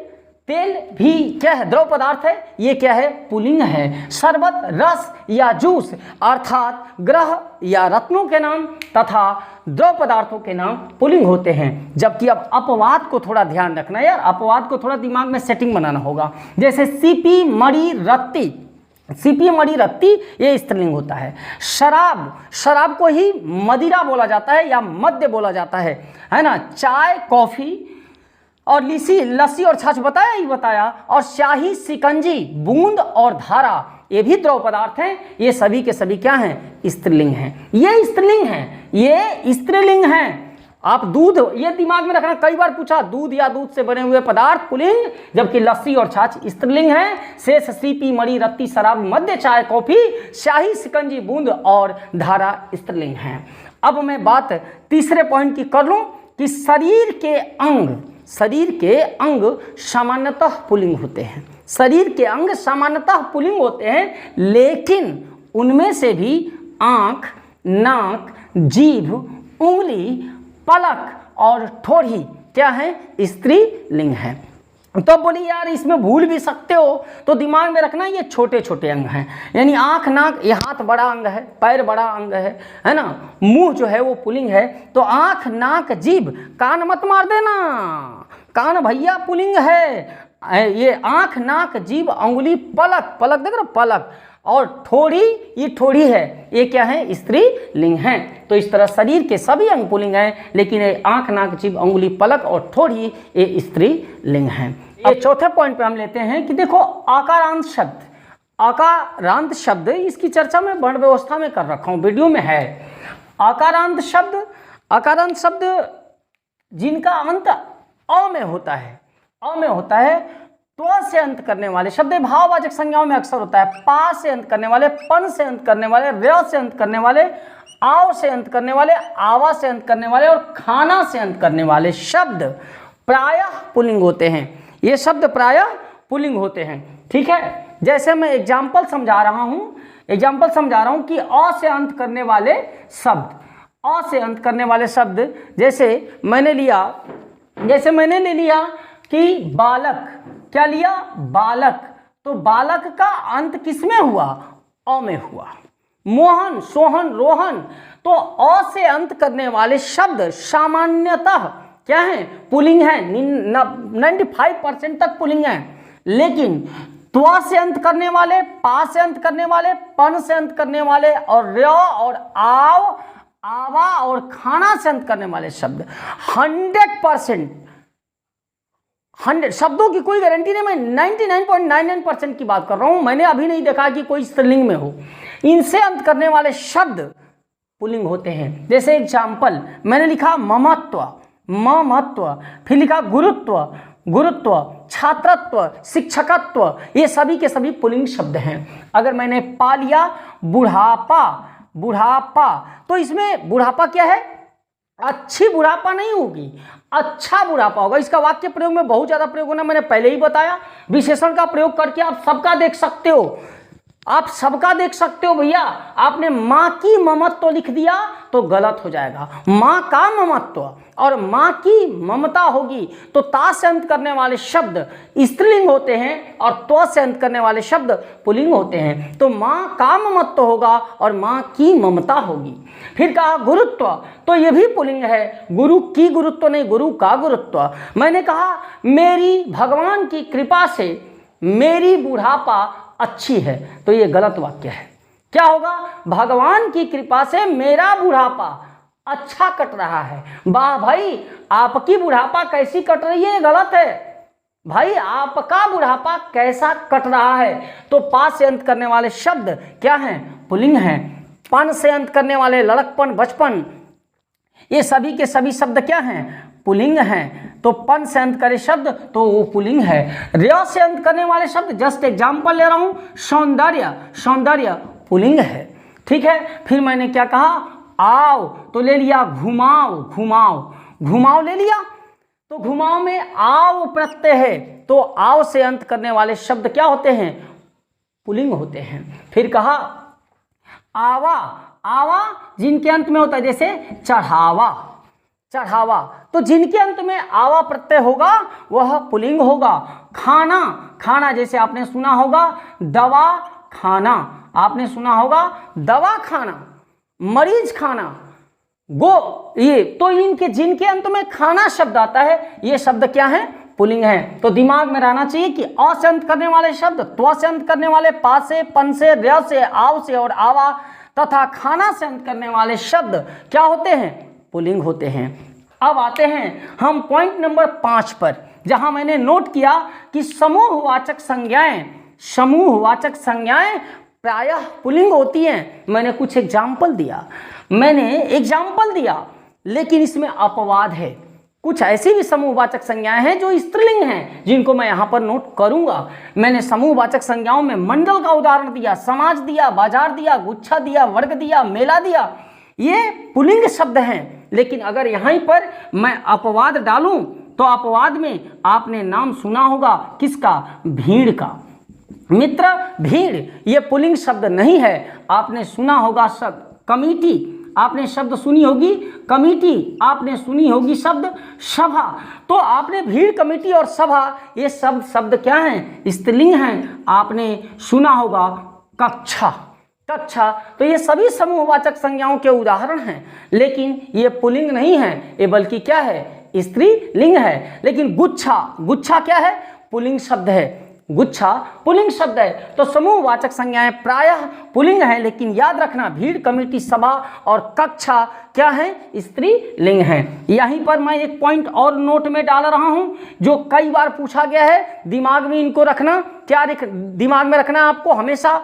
भी क्या है, द्रव पदार्थ है, ये क्या है, पुल्लिंग है। शरबत, रस या जूस अर्थात ग्रह या रत्नों के नाम तथा द्रव पदार्थों के नाम पुल्लिंग होते हैं। जबकि अब अपवाद को थोड़ा ध्यान रखना यार, अपवाद को थोड़ा दिमाग में सेटिंग बनाना होगा। जैसे सीपी, मणि, रत्ती, सीपी, मणि, रत्ती, ये स्त्रीलिंग होता है। शराब को ही मदिरा बोला जाता है या मद्य बोला जाता है ना। चाय, कॉफी और लस्सी और छाछ बताया ही बताया। और शाही, शिकंजी, बूंद और धारा, ये भी द्रव पदार्थ हैं। ये सभी के सभी क्या हैं, स्त्रीलिंग हैं। ये स्त्रीलिंग हैं, ये स्त्रीलिंग हैं। आप दूध, ये दिमाग में रखना, कई बार पूछा, दूध या दूध से बने हुए पदार्थ पुल्लिंग, जबकि लस्सी और छाछ स्त्रीलिंग हैं। शेष सीपी, मणि, रत्ती, शराब, मद्य, चाय, कॉफी, शाही, शिकंजी, बूंद और धारा स्त्रीलिंग हैं। अब मैं बात तीसरे पॉइंट की कर लूं कि शरीर के अंग सामान्यतः पुल्लिंग होते हैं। शरीर के अंग सामान्यतः पुल्लिंग होते हैं, लेकिन उनमें से भी आंख, नाक, जीभ, उंगली, पलक और ठोड़ी क्या है, स्त्रीलिंग है। तो बोली यार इसमें भूल भी सकते हो, तो दिमाग में रखना ये छोटे छोटे अंग हैं, यानी आंख, नाक, ये हाथ बड़ा अंग है, पैर बड़ा अंग है ना, मुंह जो है वो पुल्लिंग है। तो आंख, नाक, जीभ, कान मत मार देना, कान भैया पुल्लिंग है। ये आंख, नाक, जीभ, अंगुली, पलक, पलक देख रहे, पलक, और ठोड़ी, ये ठोड़ी है, ये क्या है, स्त्रीलिंग है। तो इस तरह शरीर के सभी अंग पुल्लिंग हैं, लेकिन ये आंख, नाक, जीभ, अंगुली, पलक और ठोड़ी ये स्त्रीलिंग हैं। अब चौथे पॉइंट पे हम लेते हैं कि देखो आकारांत शब्द, आकारांत शब्द, इसकी चर्चा मैं वर्ण व्यवस्था में कर रखा हूँ, वीडियो में है। आकारांत शब्द जिनका अंत अ में होता है, त्व से अंत करने वाले शब्द भाववाचक संज्ञाओं में अक्सर होता है। पा से अंत करने वाले, पन से अंत करने वाले, र से अंत करने वाले, आव से अंत करने वाले, आवा से अंत करने वाले और खाना से अंत करने वाले शब्द प्रायः पुल्लिंग होते हैं। ये शब्द प्रायः पुल्लिंग होते हैं। ठीक है, जैसे मैं एग्जाम्पल समझा रहा हूं कि अ से अंत करने वाले शब्द, जैसे मैंने ले लिया कि बालक, क्या लिया, बालक, तो बालक का अंत किसमें हुआ, अ में हुआ। मोहन, सोहन, रोहन, तो अ से अंत करने वाले शब्द सामान्यतः क्या है, पुल्लिंग है, 95% तक पुल्लिंग है। लेकिन त्व से अंत करने वाले, पा से अंत करने वाले, पन से अंत करने वाले और र और आव, आवा और खाना से अंत करने वाले शब्द 100%, 100 शब्दों की कोई गारंटी नहीं, मैं 99.99% की बात कर रहा हूं। मैंने अभी नहीं देखा कि कोई स्त्रीलिंग में हो। इनसे अंत करने वाले शब्द पुल्लिंग होते हैं। जैसे एग्जाम्पल मैंने लिखा ममत्व, ममत्व, फिर लिखा गुरुत्व, गुरुत्व, छात्रत्व, शिक्षकत्व, ये सभी के सभी पुल्लिंग शब्द हैं। अगर मैंने पा लिया बुढ़ापा, बुढ़ापा, तो इसमें बुढ़ापा क्या है? अच्छी बुढ़ापा नहीं होगी, अच्छा बुढ़ापा होगा। इसका वाक्य प्रयोग में बहुत ज्यादा प्रयोग होना मैंने पहले ही बताया। विशेषण का प्रयोग करके आप सबका देख सकते हो, आप सबका देख सकते हो भैया। आपने माँ की ममत्व लिख दिया तो गलत हो जाएगा। माँ का ममत्व और माँ की ममता होगी तो ता से अंत करने वाले शब्द स्त्रीलिंग होते हैं और त्व से अंत करने वाले शब्द पुल्लिंग होते हैं। तो माँ का ममत्व होगा और माँ की ममता होगी। फिर कहा गुरुत्व, तो ये भी पुल्लिंग है। गुरु की गुरुत्व नहीं, गुरु का गुरुत्व। मैंने कहा मेरी भगवान की कृपा से मेरी बुढ़ापा अच्छी है, तो ये गलत वाक्य है। क्या होगा? भगवान की कृपा से मेरा बुढ़ापा अच्छा कट रहा है। वाह भाई, आपकी बुढ़ापा कैसी कट रही है? गलत है भाई। आपका बुढ़ापा कैसा कट रहा है? तो पा से अंत करने वाले शब्द क्या हैं? पुल्लिंग हैं। पन से अंत करने वाले लड़कपन, बचपन, ये सभी के सभी शब्द क्या हैं? पुल्लिंग हैं। तो पन से अंत करे शब्द तो वो पुल्लिंग है। र से अंत करने वाले शब्द, जस्ट एग्जाम्पल ले रहा हूं, सौंदर्य, सौंदर्य पुल्लिंग है। ठीक है। फिर मैंने क्या कहा? आओ, तो ले लिया घुमाओ, घुमाओ, घुमाओ ले लिया। तो घुमाओ में आओ प्रत्यय है, तो आओ से अंत करने वाले शब्द क्या होते हैं? पुल्लिंग होते हैं। फिर कहा आवा, आवा जिनके अंत में होता है, जैसे चढ़ावा, चढ़ावा, तो जिनके अंत में आवा प्रत्यय होगा वह पुल्लिंग होगा। खाना, खाना जैसे आपने सुना होगा दवा खाना, आपने सुना होगा दवा खाना, मरीज खाना, गो, ये तो इनके जिनके अंत में खाना शब्द आता है ये शब्द क्या है? पुल्लिंग है। तो दिमाग में रहना चाहिए कि अ से अंत करने वाले शब्द, त्व से अंत करने वाले, पा से, पन से, र से, आव से और आवा तथा खाना से अंत करने वाले शब्द क्या होते हैं? पुल्लिंग होते हैं। अब आते हैं हम पॉइंट नंबर 5 पर, जहां मैंने नोट किया कि समूहवाचक संज्ञाएं, समूहवाचक संज्ञाएं प्रायः पुल्लिंग होती हैं। मैंने कुछ एग्जाम्पल दिया, लेकिन इसमें अपवाद है। कुछ ऐसी भी समूहवाचक संज्ञाएं हैं जो स्त्रीलिंग हैं, जिनको मैं यहां पर नोट करूंगा। मैंने समूहवाचक संज्ञाओं में मंडल का उदाहरण दिया, समाज दिया, बाजार दिया, गुच्छा दिया, वर्ग दिया, मेला दिया, ये पुल्लिंग शब्द हैं। लेकिन अगर यहीं पर मैं अपवाद डालूं तो अपवाद में आपने नाम सुना होगा किसका? भीड़ का। मित्र, भीड़ ये पुल्लिंग शब्द नहीं है। आपने सुना होगा शब्द कमिटी, आपने शब्द सुनी होगी कमिटी, आपने सुनी होगी शब्द सभा। तो आपने भीड़, कमिटी और सभा ये सब शब्द क्या हैं? स्त्रीलिंग हैं। आपने सुना होगा कक्षा, कक्षा, तो ये सभी समूहवाचक संज्ञाओं के उदाहरण हैं, लेकिन ये पुल्लिंग नहीं है, ये बल्कि क्या है? स्त्रीलिंग है। लेकिन गुच्छा, गुच्छा क्या है? पुल्लिंग शब्द है। गुच्छा पुल्लिंग शब्द है। तो समूहवाचक संज्ञाएं प्रायः पुल्लिंग है, लेकिन याद रखना भीड़, कमिटी, सभा और कक्षा क्या है? स्त्रीलिंग है। यहीं पर मैं एक पॉइंट और नोट में डाल रहा हूं जो कई बार पूछा गया है। दिमाग में इनको रखना, क्या दिमाग में रखना आपको हमेशा।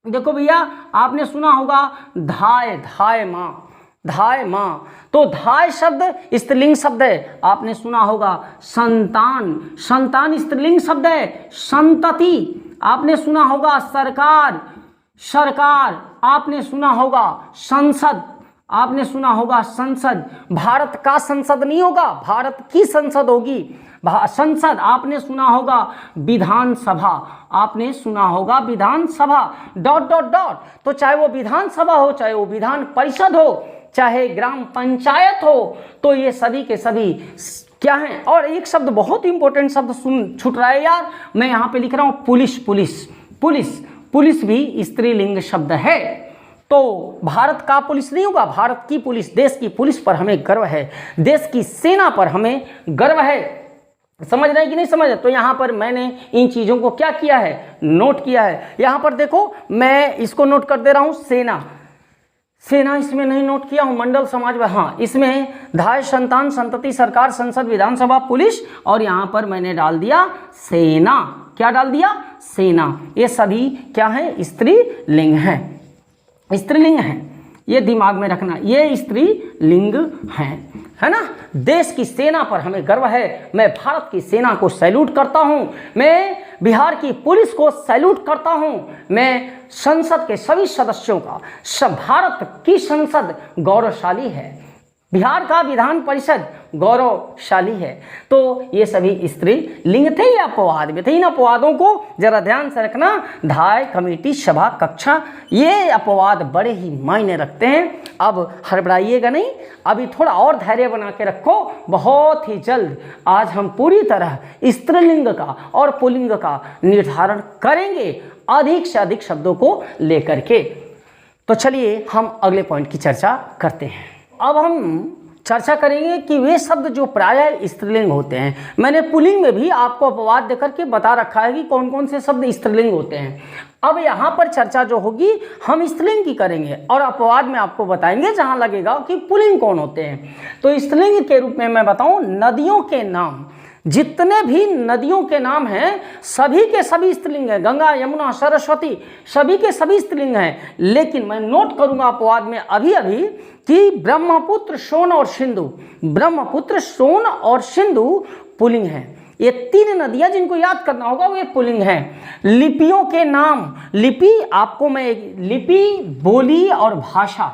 देखो भैया, आपने सुना होगा धाय, धाय माँ, धाय माँ, तो धाय शब्द स्त्रीलिंग शब्द है। आपने सुना होगा संतान, संतान स्त्रीलिंग शब्द है। संतति आपने सुना होगा। सरकार, सरकार आपने सुना होगा। संसद आपने सुना होगा। संसद, भारत का संसद नहीं होगा, भारत की संसद होगी। संसद आपने सुना होगा। विधानसभा आपने सुना होगा। विधानसभा डॉट डॉट डॉट, तो चाहे वो विधानसभा हो, चाहे वो विधान परिषद हो, चाहे ग्राम पंचायत हो, तो ये सभी के सभी क्या हैं? और एक शब्द बहुत इंपॉर्टेंट शब्द छूट रहा है यार, मैं यहाँ पे लिख रहा हूँ पुलिस, पुलिस, पुलिस, पुलिस भी स्त्रीलिंग शब्द है। तो भारत का पुलिस नहीं होगा, भारत की पुलिस, देश की पुलिस पर हमें गर्व है, देश की सेना पर हमें गर्व है। समझ रहे हैं कि नहीं समझ रहे? तो यहाँ पर मैंने इन चीज़ों को क्या किया है, नोट किया है। यहाँ पर देखो मैं इसको नोट कर दे रहा हूँ, सेना, सेना इसमें नहीं नोट किया हूँ, मंडल समाज में, हाँ इसमें धाय, संतान, संतति, सरकार, संसद, विधानसभा, पुलिस, और यहाँ पर मैंने डाल दिया सेना। क्या डाल दिया? सेना। ये सभी क्या है? स्त्रीलिंग है, स्त्रीलिंग है, ये दिमाग में रखना, ये स्त्रीलिंग है ना। देश की सेना पर हमें गर्व है, मैं भारत की सेना को सैल्यूट करता हूँ, मैं बिहार की पुलिस को सैल्यूट करता हूँ, मैं संसद के सभी सदस्यों का, भारत की संसद गौरवशाली है, बिहार का विधान परिषद गौरवशाली है। तो ये सभी स्त्रीलिंग थे या अपवाद में थे? इन अपवादों को जरा ध्यान से रखना, धाय, कमेटी, सभा, कक्षा, ये अपवाद बड़े ही मायने रखते हैं। अब हड़बड़ाइएगा नहीं, अभी थोड़ा और धैर्य बना के रखो, बहुत ही जल्द आज हम पूरी तरह स्त्रीलिंग का और पुल्लिंग का निर्धारण करेंगे, अधिक से अधिक शब्दों को लेकर के। तो चलिए हम अगले पॉइंट की चर्चा करते हैं। अब हम चर्चा करेंगे कि वे शब्द जो प्रायः स्त्रीलिंग होते हैं, मैंने पुल्लिंग में भी आपको अपवाद देकर के बता रखा है कि कौन कौन से शब्द स्त्रीलिंग होते हैं। अब यहाँ पर चर्चा जो होगी हम स्त्रीलिंग की करेंगे और अपवाद में आपको बताएंगे जहाँ लगेगा कि पुल्लिंग कौन होते हैं। तो स्त्रीलिंग के रूप में मैं बताऊँ, नदियों के नाम, जितने भी नदियों के नाम हैं सभी के सभी स्त्रीलिंग हैं, गंगा, यमुना, सरस्वती, सभी के सभी स्त्रीलिंग हैं। लेकिन मैं नोट करूंगा अपवाद में अभी अभी कि ब्रह्मपुत्र, सोन और सिंधु, ब्रह्मपुत्र, सोन और सिंधु पुल्लिंग हैं। ये तीन नदियां जिनको याद करना होगा वो पुल्लिंग हैं। लिपियों के नाम, लिपि आपको मैं लिपि, बोली और भाषा,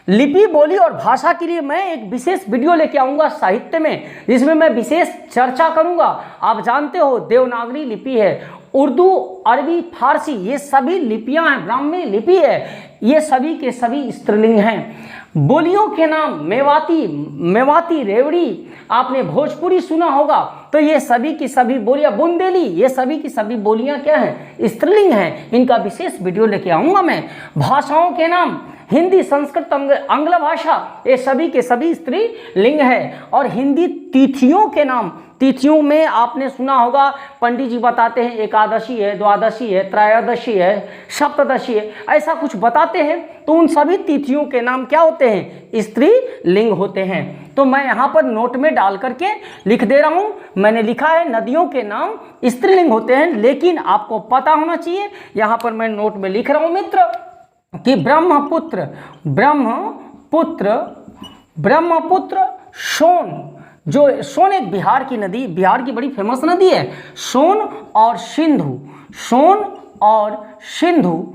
लिपि, बोली और भाषा के लिए मैं एक विशेष वीडियो लेके आऊंगा साहित्य में, जिसमें मैं विशेष चर्चा करूंगा। आप जानते हो देवनागरी लिपि है, उर्दू, अरबी, फारसी, ये सभी लिपियां हैं, ब्राह्मी लिपि है, ये सभी के सभी स्त्रीलिंग हैं। बोलियों के नाम, मेवाती, मेवाती, रेवड़ी, आपने भोजपुरी सुना होगा, तो ये सभी की सभी बोलियां, बुंदेली, ये सभी की सभी बोलियां क्या हैं? स्त्रीलिंग हैं। इनका विशेष वीडियो लेके आऊंगा मैं। भाषाओं के नाम, हिंदी, संस्कृत, आंग्ल भाषा, ये सभी के सभी स्त्रीलिंग है। और हिंदी तिथियों के नाम, तिथियों में आपने सुना होगा पंडित जी बताते हैं एकादशी है, द्वादशी है, त्रयोदशी है, सप्तदशी है, ऐसा कुछ बताते हैं। तो उन सभी तिथियों के नाम क्या होते हैं? स्त्रीलिंग होते हैं। तो मैं यहाँ पर नोट में डाल करके लिख दे रहा हूँ, मैंने लिखा है नदियों के नाम स्त्रीलिंग होते हैं, लेकिन आपको पता होना चाहिए, यहाँ पर मैं नोट में लिख रहा हूँ मित्र कि ब्रह्मपुत्र, ब्रह्मपुत्र, ब्रह्मपुत्र, सोन, जो सोन एक बिहार की नदी, बिहार की बड़ी फेमस नदी है, सोन और सिंधु, सोन और सिंधु,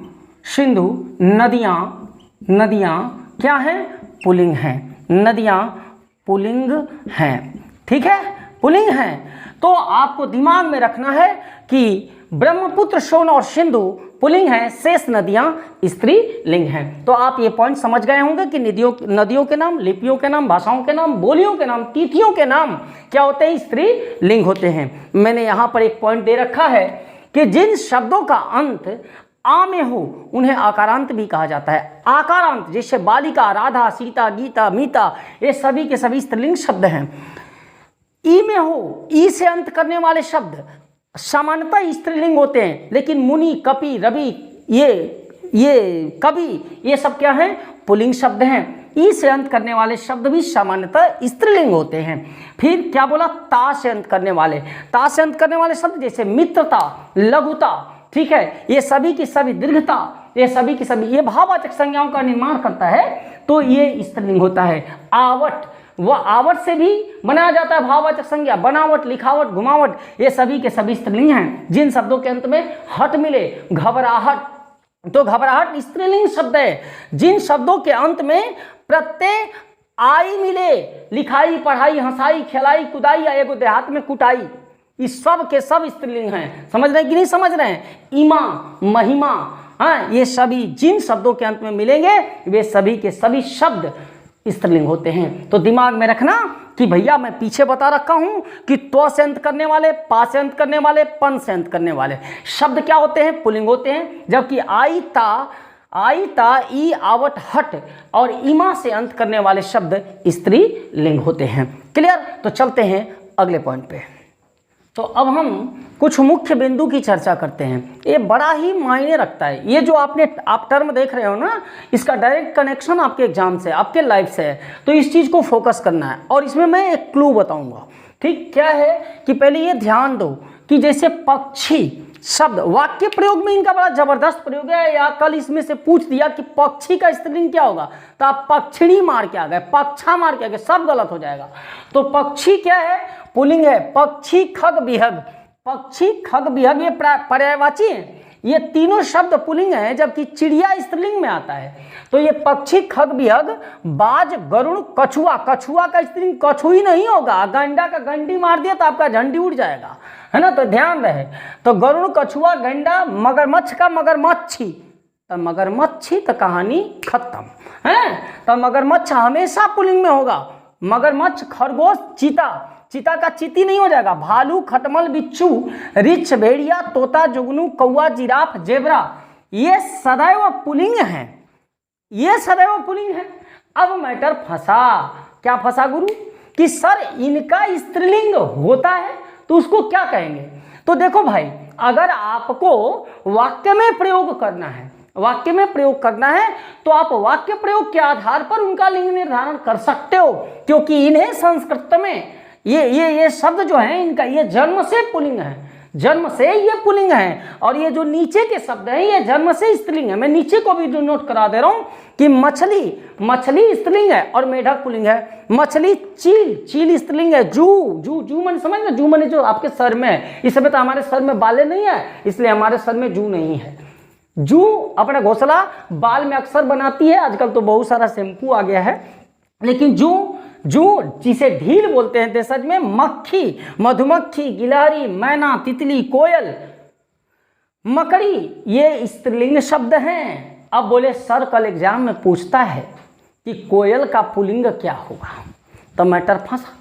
सिंधु नदियाँ, नदियाँ क्या हैं? पुल्लिंग हैं, नदियाँ पुल्लिंग हैं, ठीक है, पुल्लिंग हैं। तो आपको दिमाग में रखना है कि ब्रह्मपुत्र, सोन और सिंधु पुल्लिंग हैं, शेष नदियां स्त्रीलिंग हैं। तो आप ये पॉइंट समझ गए होंगे कि नदियों के नाम, लिपियों के नाम, भाषाओं के नाम, बोलियों के नाम, तिथियों के नाम क्या होते हैं? स्त्रीलिंग होते हैं। मैंने यहाँ पर एक पॉइंट दे रखा है कि जिन शब्दों का अंत आ में हो उन्हें आकारांत भी कहा जाता है। आकारांत जैसे बालिका, राधा, सीता, गीता, मीता, ये सभी के सभी स्त्रीलिंग शब्द हैं। ई में हो, ई से अंत करने वाले शब्द सामान्यतः स्त्रीलिंग होते हैं, लेकिन मुनि, कपि, रवि, ये कवि, ये सब क्या हैं? पुल्लिंग शब्द हैं। ई से अंत करने वाले शब्द भी सामान्यतः स्त्रीलिंग होते हैं। फिर क्या बोला? ता से अंत करने वाले, ता से अंत करने वाले शब्द जैसे मित्रता, लघुता, ठीक है, ये सभी की सभी, दीर्घता, ये सभी की सभी, ये भाववाचक संज्ञाओं का निर्माण करता है, तो ये स्त्रीलिंग होता है। आवट, वह आवट से भी बनाया जाता है भाववाचक संज्ञा, बनावट, लिखावट, घुमावट, ये सभी के सभी स्त्रीलिंग हैं। जिन शब्दों के अंत में हट मिले, घबराहट, तो घबराहट स्त्रीलिंग शब्द है। जिन शब्दों के अंत में प्रत्यय आई मिले, लिखाई, पढ़ाई, हंसाई, खिलाई, कुदाई या एगो देहात में कुटाई, इस सब के सब स्त्रीलिंग हैं। समझ रहे हैं कि नहीं समझ रहे हैं? इमा, महिमा, हाँ, ये सभी जिन शब्दों के अंत में मिलेंगे वे सभी के सभी शब्द स्त्रीलिंग होते हैं। तो दिमाग में रखना कि भैया मैं पीछे बता रखा हूं कि त्व से अंत करने वाले, पा से अंत करने वाले, पन से अंत करने वाले शब्द क्या होते हैं? पुल्लिंग होते हैं। जबकि आई, ता, ई, आवट, हट और इमा से अंत करने वाले शब्द स्त्रीलिंग होते हैं। क्लियर? तो चलते हैं अगले पॉइंट पे। तो अब हम कुछ मुख्य बिंदु की चर्चा करते हैं। ये बड़ा ही मायने रखता है। ये जो आप टर्म देख रहे हो ना, इसका डायरेक्ट कनेक्शन आपके एग्जाम से, आपके लाइफ से है। तो इस चीज़ को फोकस करना है और इसमें मैं एक क्लू बताऊंगा। ठीक, क्या है कि पहले ये ध्यान दो कि जैसे पक्षी शब्द वाक्य प्रयोग में इनका बड़ा जबरदस्त प्रयोग है। या कल इसमें से पूछ दिया कि पक्षी का स्त्रीलिंग क्या होगा, तो आप पक्षिणी मार के आ गए, पक्षा मार के आ गए, सब गलत हो जाएगा। तो पक्षी क्या है, पुल्लिंग है। पक्षी, खग, बिहग, पक्षी, खग, बिहग ये पर्यायवाची है। ये तीनों शब्द पुल्लिंग हैं, जबकि चिड़िया स्त्रीलिंग में आता है। तो ये पक्षी, खग, बिहग, बाज, गरुड़, कछुआ, कछुआ का स्त्रीलिंग कछुई नहीं होगा। गंडा का गंडी मार दिया तो आपका झंडी उड़ जाएगा, है ना, तो ध्यान रहे। तो गरुड़, कछुआ, गंडा, मगरमच्छ का मगरमच्छी, तो मगरमच्छी तो कहानी खत्म है। तो मगरमच्छ हमेशा पुल्लिंग में होगा। मगरमच्छ, खरगोश, चीता, चीता का चीती नहीं हो जाएगा। भालू, खटमल, बिच्छू, रिछ, भेड़िया, तोता, जुगनू, कौआ, जिराफ, जेबरा, ये सदैव पुल्लिंग हैं, ये सदैव पुल्लिंग है। अब मैटर फंसा, क्या फंसा गुरु, कि सर इनका स्त्रीलिंग होता है तो उसको क्या कहेंगे। तो देखो भाई, अगर आपको वाक्य में प्रयोग करना है, वाक्य में प्रयोग करना है, तो आप वाक्य प्रयोग के आधार पर उनका लिंग निर्धारण कर सकते हो, क्योंकि इन्हें संस्कृत में ये शब्द जो है इनका, ये जन्म से पुल्लिंग है, जन्म से ये पुल्लिंग है। और ये जो नीचे के शब्द हैं ये जन्म से स्त्रीलिंग है। मैं नीचे को भी नोट करा दे रहा हूं कि मछली, मछली स्त्रीलिंग है और मेढक पुल्लिंग है। मछली, चील, चील स्त्रीलिंग है। जू, जू, जू मैंने समझ ना, जू मैंने जो आपके सर में है। इस समय तो हमारे सर में बालें नहीं है, इसलिए हमारे सर में जू नहीं है। जू अपना घोंसला बाल में अक्सर बनाती है, आजकल तो बहुत सारा शैम्पू आ गया है, लेकिन जू, जू जिसे ढील बोलते हैं देशज में, मक्खी, मधुमक्खी, गिलहरी, मैना, तितली, कोयल, मकड़ी, ये स्त्रीलिंग शब्द हैं। अब बोले सर कल एग्जाम में पूछता है कि कोयल का पुल्लिंग क्या होगा, तो मैटर फंसा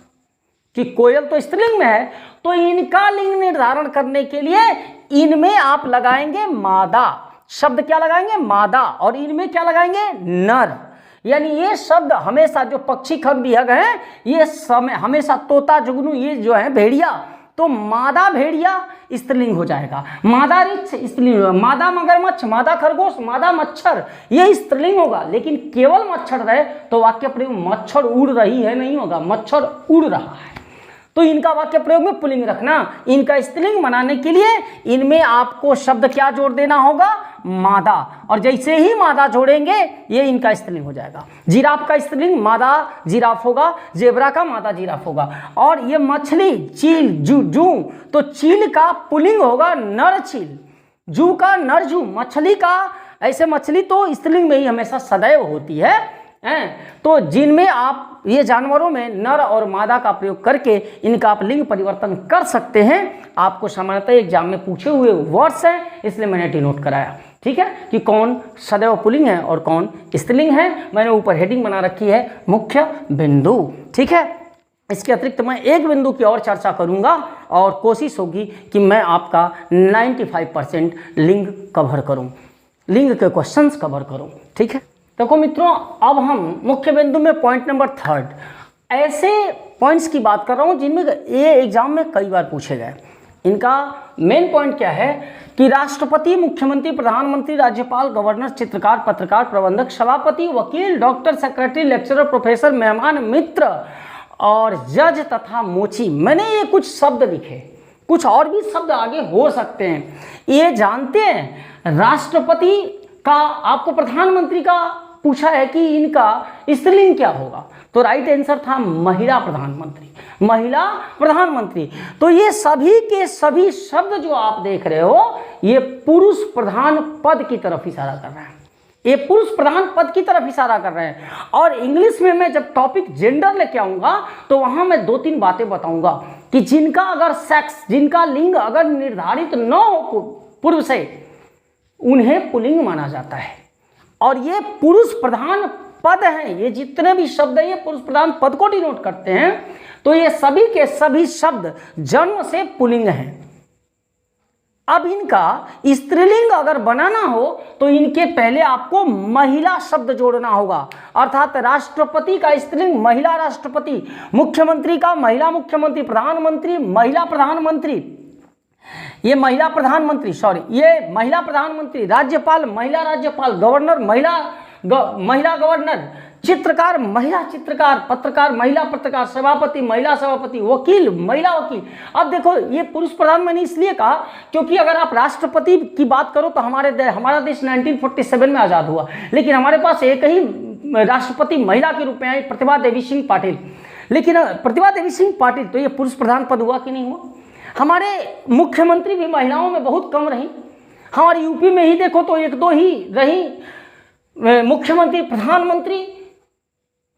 कि कोयल तो स्त्रीलिंग में है, तो इनका लिंग निर्धारण करने के लिए इनमें आप लगाएंगे मादा शब्द, क्या लगाएंगे, मादा, और इनमें क्या लगाएंगे, नर। यानी ये शब्द हमेशा जो पक्षी, खग, बिहग हैं, ये समय हमेशा तोता, जुगनू, ये जो है भेड़िया, तो मादा भेड़िया स्त्रीलिंग हो जाएगा। मादा रिछ स्त्रीलिंग होगा। मादा मगरमच्छ, मादा खरगोश, मादा मच्छर, ये स्त्रीलिंग होगा। लेकिन केवल मच्छर रहे तो वाक्य प्रयोग मच्छर उड़ रही है नहीं होगा, मच्छर उड़ रहा है। तो इनका वाक्य प्रयोग में पुल्लिंग रखना। इनका स्त्रीलिंग बनाने के लिए इनमें आपको शब्द क्या जोड़ देना होगा, मादा, और जैसे ही मादा जोड़ेंगे ये इनका स्त्रीलिंग हो जाएगा। जिराफ का स्त्रीलिंग मादा जिराफ होगा, जेबरा का मादा जिराफ होगा। और ये मछली, चील, जू, जू, तो चील का पुल्लिंग होगा नर चील, जू का नर जू, मछली का, ऐसे मछली तो स्त्रीलिंग में ही हमेशा सदैव होती है। तो जिनमें आप ये जानवरों में नर और मादा का प्रयोग करके इनका आप लिंग परिवर्तन कर सकते हैं। आपको सामान्यतः एग्जाम में पूछे हुए वर्ड्स हैं, इसलिए मैंने डिनोट कराया, ठीक है, कि कौन सदैव पुल्लिंग है और कौन स्त्रीलिंग है। मैंने ऊपर हेडिंग बना रखी है मुख्य बिंदु, ठीक है। इसके अतिरिक्त मैं एक बिंदु की और चर्चा करूंगा और कोशिश होगी कि मैं आपका 95% लिंग कवर करूं, लिंग के क्वेश्चंस कवर करूं, ठीक है। देखो मित्रों, अब हम मुख्य बिंदु में पॉइंट नंबर 3 ऐसे पॉइंट्स की बात कर रहा हूं जिनमें ये एग्जाम में कई बार पूछे गए। इनका मेन पॉइंट क्या है कि राष्ट्रपति, मुख्यमंत्री, प्रधानमंत्री, राज्यपाल, गवर्नर, चित्रकार, पत्रकार, प्रबंधक, सभापति, वकील, डॉक्टर, सेक्रेटरी, लेक्चरर, प्रोफेसर, मेहमान, मित्र और जज तथा मोची। मैंने ये कुछ शब्द लिखे, कुछ और भी शब्द आगे हो सकते हैं। ये जानते हैं राष्ट्रपति का, आपको प्रधानमंत्री का पूछा है कि इनका स्त्रीलिंग क्या होगा, तो राइट आंसर था महिला प्रधानमंत्री, महिला प्रधानमंत्री। तो ये सभी के सभी शब्द जो आप देख रहे हो ये पुरुष प्रधान पद की तरफ इशारा कर रहे हैं, ये पुरुष प्रधान पद की तरफ इशारा कर रहे हैं। और इंग्लिश में मैं जब टॉपिक जेंडर लेके आऊंगा तो वहां मैं 2-3 बातें बताऊंगा कि जिनका अगर सेक्स, जिनका लिंग अगर निर्धारित न हो पूर्व से, उन्हें पुल्लिंग माना जाता है। और ये पुरुष प्रधान पद हैं, ये जितने भी शब्द हैं ये पुरुष प्रधान पद को डिनोट करते हैं। तो ये सभी के सभी शब्द जन्म से पुल्लिंग हैं, अब इनका स्त्रीलिंग अगर बनाना हो तो इनके पहले आपको महिला शब्द जोड़ना होगा, अर्थात राष्ट्रपति का स्त्रीलिंग महिला राष्ट्रपति, मुख्यमंत्री का महिला मुख्यमंत्री, प्रधानमंत्री महिला प्रधानमंत्री, ये महिला प्रधानमंत्री, ये महिला प्रधानमंत्री, राज्यपाल महिला राज्यपाल, गवर्नर महिला गवर्नर, चित्रकार महिला चित्रकार, पत्रकार महिला पत्रकार, सभापति महिला सभापति, वकील महिला वकील। अब देखो ये पुरुष प्रधान मैंने इसलिए कहा क्योंकि अगर आप राष्ट्रपति की बात करो तो हमारा देश 1947 में आज़ाद हुआ, लेकिन हमारे पास एक ही राष्ट्रपति महिला के रूप में आई, प्रतिभा देवी सिंह पाटिल। लेकिन प्रतिभा देवी सिंह पाटिल, तो ये पुरुष प्रधान पद हुआ कि नहीं हुआ? हमारे मुख्यमंत्री भी महिलाओं में बहुत कम रही। हमारे यूपी में ही देखो तो एक दो ही रही मुख्यमंत्री, प्रधानमंत्री,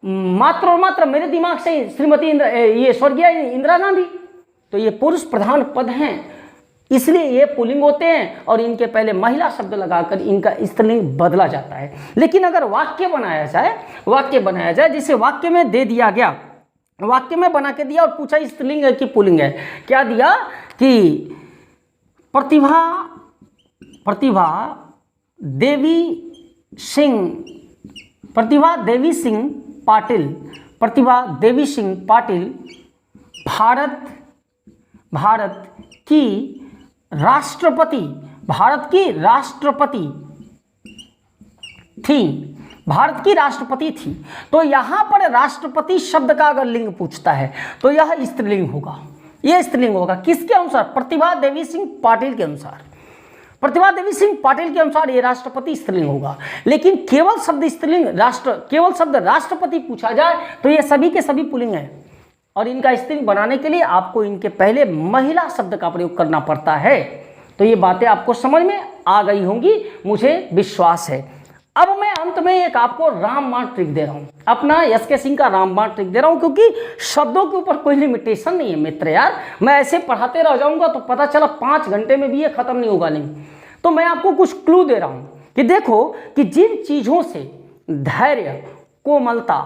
मात्र और मात्र मेरे दिमाग से श्रीमती स्वर्गीय इंदिरा गांधी। तो ये पुरुष प्रधान पद हैं, इसलिए ये पुल्लिंग होते हैं और इनके पहले महिला शब्द लगाकर इनका स्त्रीलिंग बदला जाता है। लेकिन अगर वाक्य बनाया जाए जिसे वाक्य में दे दिया गया, वाक्य में बना के दिया और पूछा स्त्रीलिंग है कि पुल्लिंग है, क्या दिया कि प्रतिभा देवी सिंह पाटिल भारत की राष्ट्रपति थी। तो यहां पर राष्ट्रपति शब्द का अगर लिंग पूछता है तो यह स्त्रीलिंग होगा, यह स्त्रीलिंग होगा। किसके अनुसार? प्रतिभा देवी सिंह पाटिल के अनुसार। प्रतिभा देवी सिंह पाटिल के अनुसार ये राष्ट्रपति स्त्रीलिंग होगा। लेकिन केवल शब्द स्त्रीलिंग केवल शब्द राष्ट्रपति पूछा जाए तो ये सभी के सभी पुल्लिंग हैं और इनका स्त्रीलिंग बनाने के लिए आपको इनके पहले महिला शब्द का प्रयोग करना पड़ता है। तो ये बातें आपको समझ में आ गई होंगी, मुझे विश्वास है। अब मैं अंत में एक आपको रामबाण ट्रिक दे रहा हूं, अपना एस.के. सिंह का रामबाण ट्रिक दे रहा हूं, क्योंकि शब्दों के ऊपर कोई लिमिटेशन नहीं है मित्र यार। मैं ऐसे पढ़ाते रह जाऊंगा तो पता चला 5 घंटे में भी ये खत्म नहीं होगा नहीं। तो मैं आपको कुछ क्लू दे रहा हूं कि देखो कि जिन चीजों से धैर्य, कोमलता,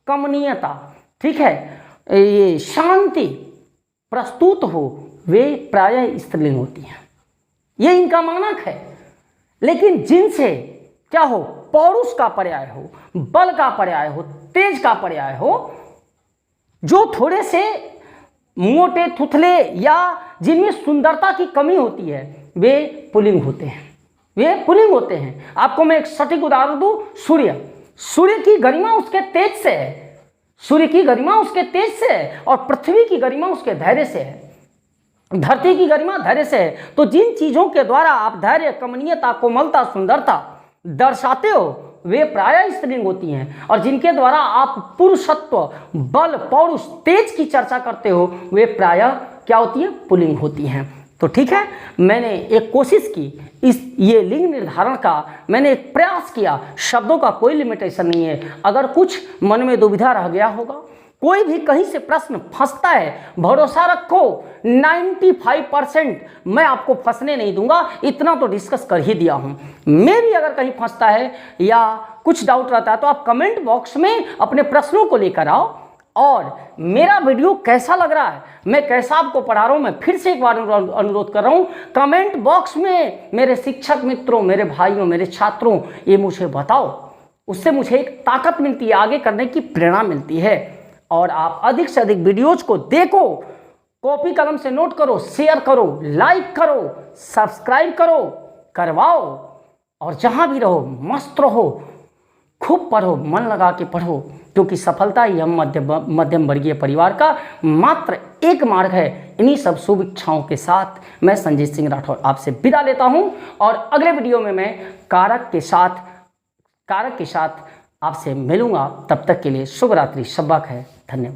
कमनीयता, ठीक है, ये शांति प्रस्तुत हो वे प्रायः स्त्रीलिंग होती हैं, ये इनका मानक है। लेकिन जिनसे क्या हो, पौरुष का पर्याय हो, बल का पर्याय हो, तेज का पर्याय हो, जो थोड़े से मोटे थुथले या जिनमें सुंदरता की कमी होती है वे पुल्लिंग होते हैं, आपको मैं एक सटीक उदाहरण दूं, सूर्य की गरिमा उसके तेज से है, और पृथ्वी की गरिमा उसके धैर्य से है, धरती की गरिमा धैर्य से है। तो जिन चीजों के द्वारा आप धैर्य, कमनीयता, कोमलता, सुंदरता दर्शाते हो वे प्रायः स्त्रीलिंग होती हैं, और जिनके द्वारा आप पुरुषत्व, बल, पौरुष, तेज की चर्चा करते हो वे प्रायः क्या होती है, पुल्लिंग होती हैं। तो ठीक है, मैंने एक कोशिश की ये लिंग निर्धारण का, मैंने एक प्रयास किया, शब्दों का कोई लिमिटेशन नहीं है। अगर कुछ मन में दुविधा रह गया होगा, कोई भी कहीं से प्रश्न फंसता है, भरोसा रखो 95% मैं आपको फंसने नहीं दूंगा, इतना तो डिस्कस कर ही दिया हूं। मैं भी अगर कहीं फंसता है या कुछ डाउट रहता है तो आप कमेंट बॉक्स में अपने प्रश्नों को लेकर आओ। और मेरा वीडियो कैसा लग रहा है, मैं कैसा आपको पढ़ा रहा हूं, मैं फिर से एक बार अनुरोध कर रहा हूं, कमेंट बॉक्स में मेरे शिक्षक मित्रों, मेरे भाइयों, मेरे छात्रों, ये मुझे बताओ। उससे मुझे एक ताकत मिलती है, आगे करने की प्रेरणा मिलती है। और आप अधिक से अधिक वीडियोज को देखो, कॉपी कलम से नोट करो, शेयर करो, लाइक करो, सब्सक्राइब करो, करवाओ, और जहां भी रहो मस्त रहो, खूब पढ़ो, मन लगा के पढ़ो, क्योंकि सफलता ही हम मध्यम वर्गीय परिवार का मात्र एक मार्ग है। इन्हीं सब शुभ इच्छाओं के साथ मैं संजीत सिंह राठौर आपसे विदा लेता हूं, और अगले वीडियो में मैं कारक के साथ आपसे मिलूंगा। तब तक के लिए शुभ रात्रि, शब्बा खैर, धन्यवाद।